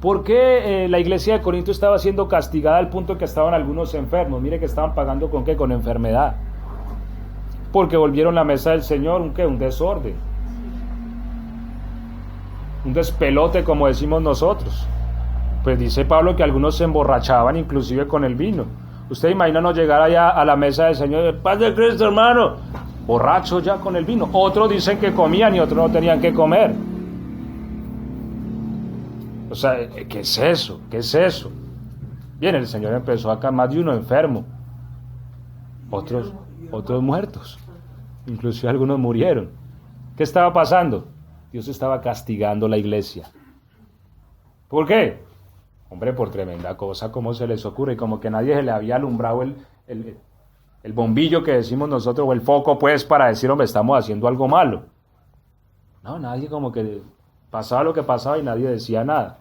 ¿Por qué la iglesia de Corinto estaba siendo castigada al punto que estaban algunos enfermos? Mire que estaban pagando ¿con qué? Con enfermedad. Porque volvieron la mesa del Señor, ¿un qué? Un desorden. Un despelote, como decimos nosotros. Pues dice Pablo que algunos se emborrachaban inclusive con el vino. Usted imagina no llegar allá a la mesa del Señor, paz de Cristo, hermano, borracho ya con el vino. Otros dicen que comían y otros no tenían que comer. O sea, ¿qué es eso? ¿Qué es eso? Bien, el Señor empezó acá más de uno enfermo, otros muertos, inclusive algunos murieron. ¿Qué estaba pasando? Dios estaba castigando la iglesia. ¿Por qué? Hombre, por tremenda cosa, ¿cómo se les ocurre? Como que nadie se le había alumbrado el bombillo que decimos nosotros, o el foco, pues, para decir, hombre, estamos haciendo algo malo. No, nadie, como que pasaba lo que pasaba y nadie decía nada.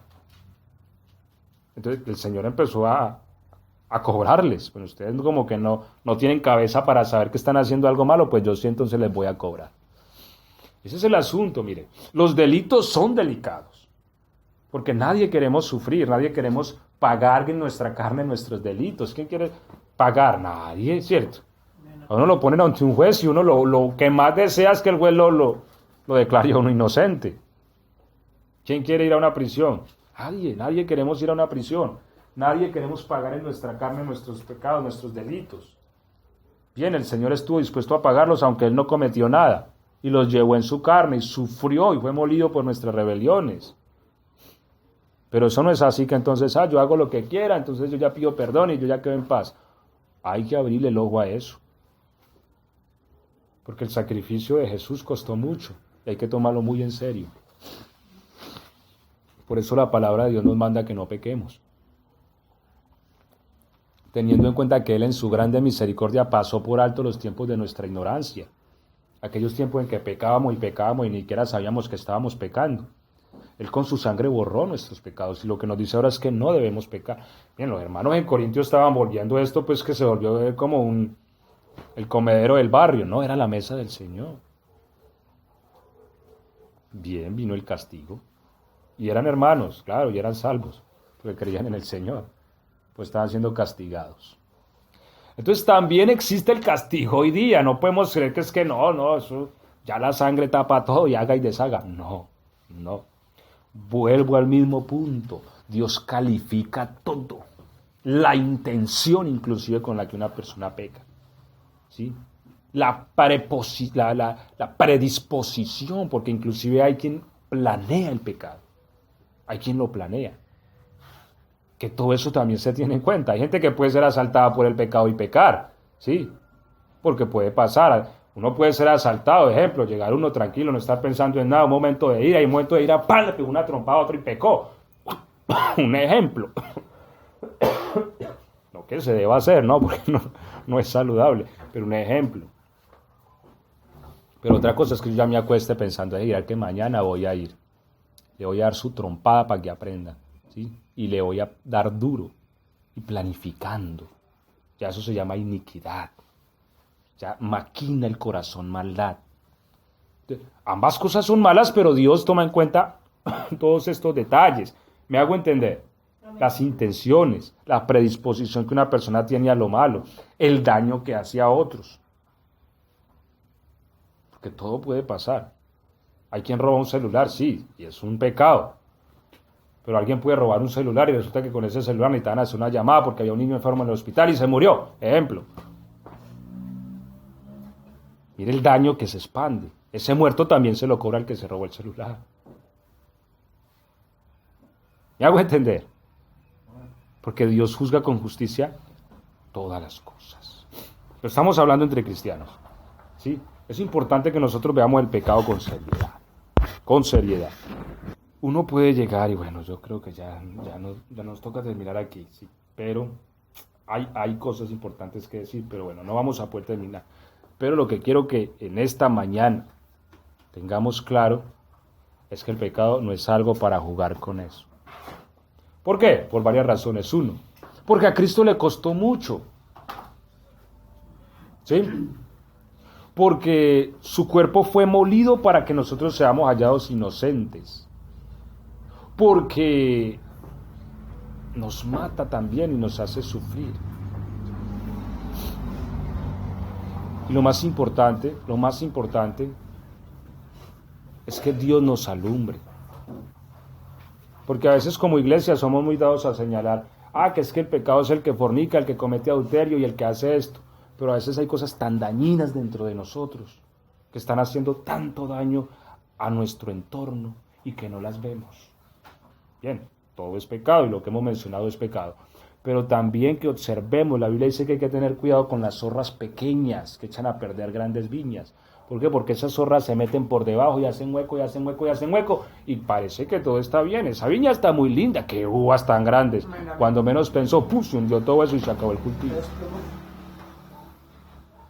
Entonces el Señor empezó a cobrarles. Bueno, ustedes como que no tienen cabeza para saber que están haciendo algo malo, pues yo sí entonces les voy a cobrar. Ese es el asunto, mire. Los delitos son delicados. Porque nadie queremos sufrir, nadie queremos pagar en nuestra carne nuestros delitos. ¿Quién quiere pagar? Nadie, ¿cierto? A uno lo ponen ante un juez y uno lo que más desea es que el juez lo declare a uno inocente. ¿Quién quiere ir a una prisión? Nadie queremos ir a una prisión. Nadie queremos pagar en nuestra carne nuestros pecados, nuestros delitos. Bien, el Señor estuvo dispuesto a pagarlos aunque Él no cometió nada. Y los llevó en su carne y sufrió y fue molido por nuestras rebeliones. Pero eso no es así que entonces, yo hago lo que quiera, entonces yo ya pido perdón y yo ya quedo en paz. Hay que abrirle el ojo a eso. Porque el sacrificio de Jesús costó mucho y hay que tomarlo muy en serio. Por eso la palabra de Dios nos manda que no pequemos. Teniendo en cuenta que Él en su grande misericordia pasó por alto los tiempos de nuestra ignorancia. Aquellos tiempos en que pecábamos y ni siquiera sabíamos que estábamos pecando. Él con su sangre borró nuestros pecados y lo que nos dice ahora es que no debemos pecar. Bien, los hermanos en Corintios estaban volviendo esto, pues que se volvió como el comedero del barrio, no, era la mesa del Señor. Bien, vino el castigo. Y eran hermanos, claro, y eran salvos, porque creían en el Señor, pues estaban siendo castigados. Entonces también existe el castigo hoy día, no podemos creer que es que no, eso, ya la sangre tapa todo y haga y deshaga. No. Vuelvo al mismo punto, Dios califica todo, la intención inclusive con la que una persona peca, ¿sí? La predisposición, porque inclusive hay quien planea el pecado. Hay quien lo planea. Que todo eso también se tiene en cuenta. Hay gente que puede ser asaltada por el pecado y pecar, ¿sí? Porque puede pasar. Uno puede ser asaltado, ejemplo, llegar uno tranquilo, no estar pensando en nada, un momento de ira, y un momento de ira, ¡pam!, le pegó una trompada a otro y pecó. Un ejemplo. Lo que se deba hacer, ¿no? Porque no es saludable, pero un ejemplo. Pero otra cosa es que yo ya me acueste pensando, que mañana voy a ir. Le voy a dar su trompada para que aprenda, ¿sí? Y le voy a dar duro y planificando. Ya eso se llama iniquidad. Ya maquina el corazón maldad. Ambas cosas son malas, pero Dios toma en cuenta todos estos detalles. ¿Me hago entender? Las intenciones, la predisposición que una persona tiene a lo malo, el daño que hace a otros. Porque todo puede pasar. Hay quien roba un celular, sí, y es un pecado. Pero alguien puede robar un celular y resulta que con ese celular necesitan hacer una llamada porque había un niño enfermo en el hospital y se murió. Ejemplo. Mire el daño que se expande. Ese muerto también se lo cobra el que se robó el celular. ¿Me hago entender? Porque Dios juzga con justicia todas las cosas. Pero estamos hablando entre cristianos, ¿sí? Es importante que nosotros veamos el pecado con seriedad. Con seriedad. Uno puede llegar y bueno, yo creo que ya nos toca terminar aquí, sí. Pero hay cosas importantes que decir, pero bueno, no vamos a poder terminar. Pero lo que quiero que en esta mañana tengamos claro es que el pecado no es algo para jugar con eso. ¿Por qué? Por varias razones. Uno, porque a Cristo le costó mucho. ¿Sí? Porque su cuerpo fue molido para que nosotros seamos hallados inocentes. Porque nos mata también y nos hace sufrir. Y lo más importante es que Dios nos alumbre. Porque a veces como iglesia somos muy dados a señalar, que es que el pecado es el que fornica, el que comete adulterio y el que hace esto. Pero a veces hay cosas tan dañinas dentro de nosotros que están haciendo tanto daño a nuestro entorno y que no las vemos. Bien, todo es pecado y lo que hemos mencionado es pecado. Pero también que observemos, la Biblia dice que hay que tener cuidado con las zorras pequeñas que echan a perder grandes viñas. ¿Por qué? Porque esas zorras se meten por debajo y hacen hueco, y parece que todo está bien. Esa viña está muy linda, qué uvas tan grandes. Cuando menos pensó, se hundió todo eso y se acabó el cultivo.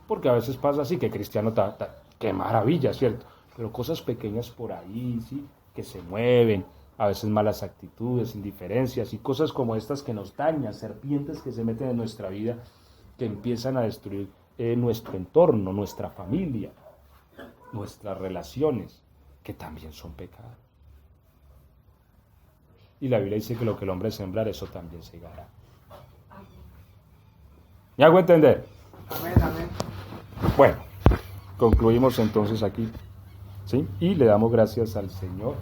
Porque a veces pasa así, que cristiano, qué maravilla, ¿cierto? Pero cosas pequeñas por ahí, ¿sí? Que se mueven, a veces malas actitudes, indiferencias y cosas como estas que nos dañan, serpientes que se meten en nuestra vida, que empiezan a destruir nuestro entorno, nuestra familia, nuestras relaciones, que también son pecados. Y la Biblia dice que lo que el hombre sembrar, eso también segará. ¿Me hago entender?
Amén, amén.
Bueno, concluimos entonces aquí, ¿sí? Y le damos gracias al Señor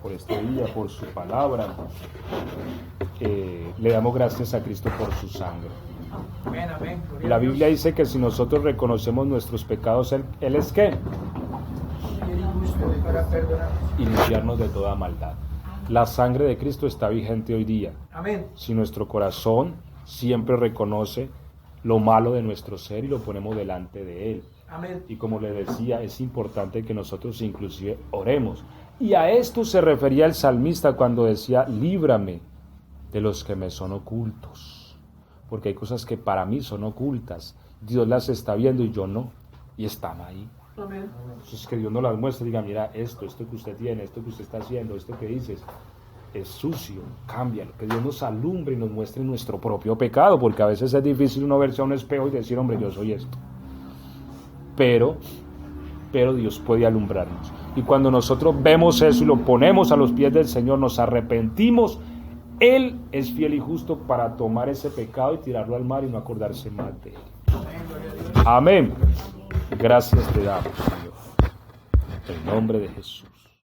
por este día, por su palabra. Le damos gracias a Cristo por su sangre.
Amén, amén.
La Biblia dice que si nosotros reconocemos nuestros pecados, Él es ¿qué?
Fiel y justo para perdonarnos.
Y limpiarnos de toda maldad. La sangre de Cristo está vigente hoy día.
Amén.
Si nuestro corazón siempre reconoce lo malo de nuestro ser y lo ponemos delante de Él.
Amén.
Y como le decía, es importante que nosotros inclusive oremos. Y a esto se refería el salmista cuando decía, líbrame de los que me son ocultos. Porque hay cosas que para mí son ocultas. Dios las está viendo y yo no. Y están ahí.
Amén.
Entonces que Dios nos las muestre y diga, mira, esto que usted tiene, esto que usted está haciendo, esto que dices, es sucio, cámbialo. Que Dios nos alumbre y nos muestre nuestro propio pecado, porque a veces es difícil uno verse a un espejo y decir, hombre, yo soy esto. Pero Dios puede alumbrarnos. Y cuando nosotros vemos eso y lo ponemos a los pies del Señor, nos arrepentimos, Él es fiel y justo para tomar ese pecado y tirarlo al mar y no acordarse más de él. Amén. Gracias te damos, Señor. En el nombre de Jesús.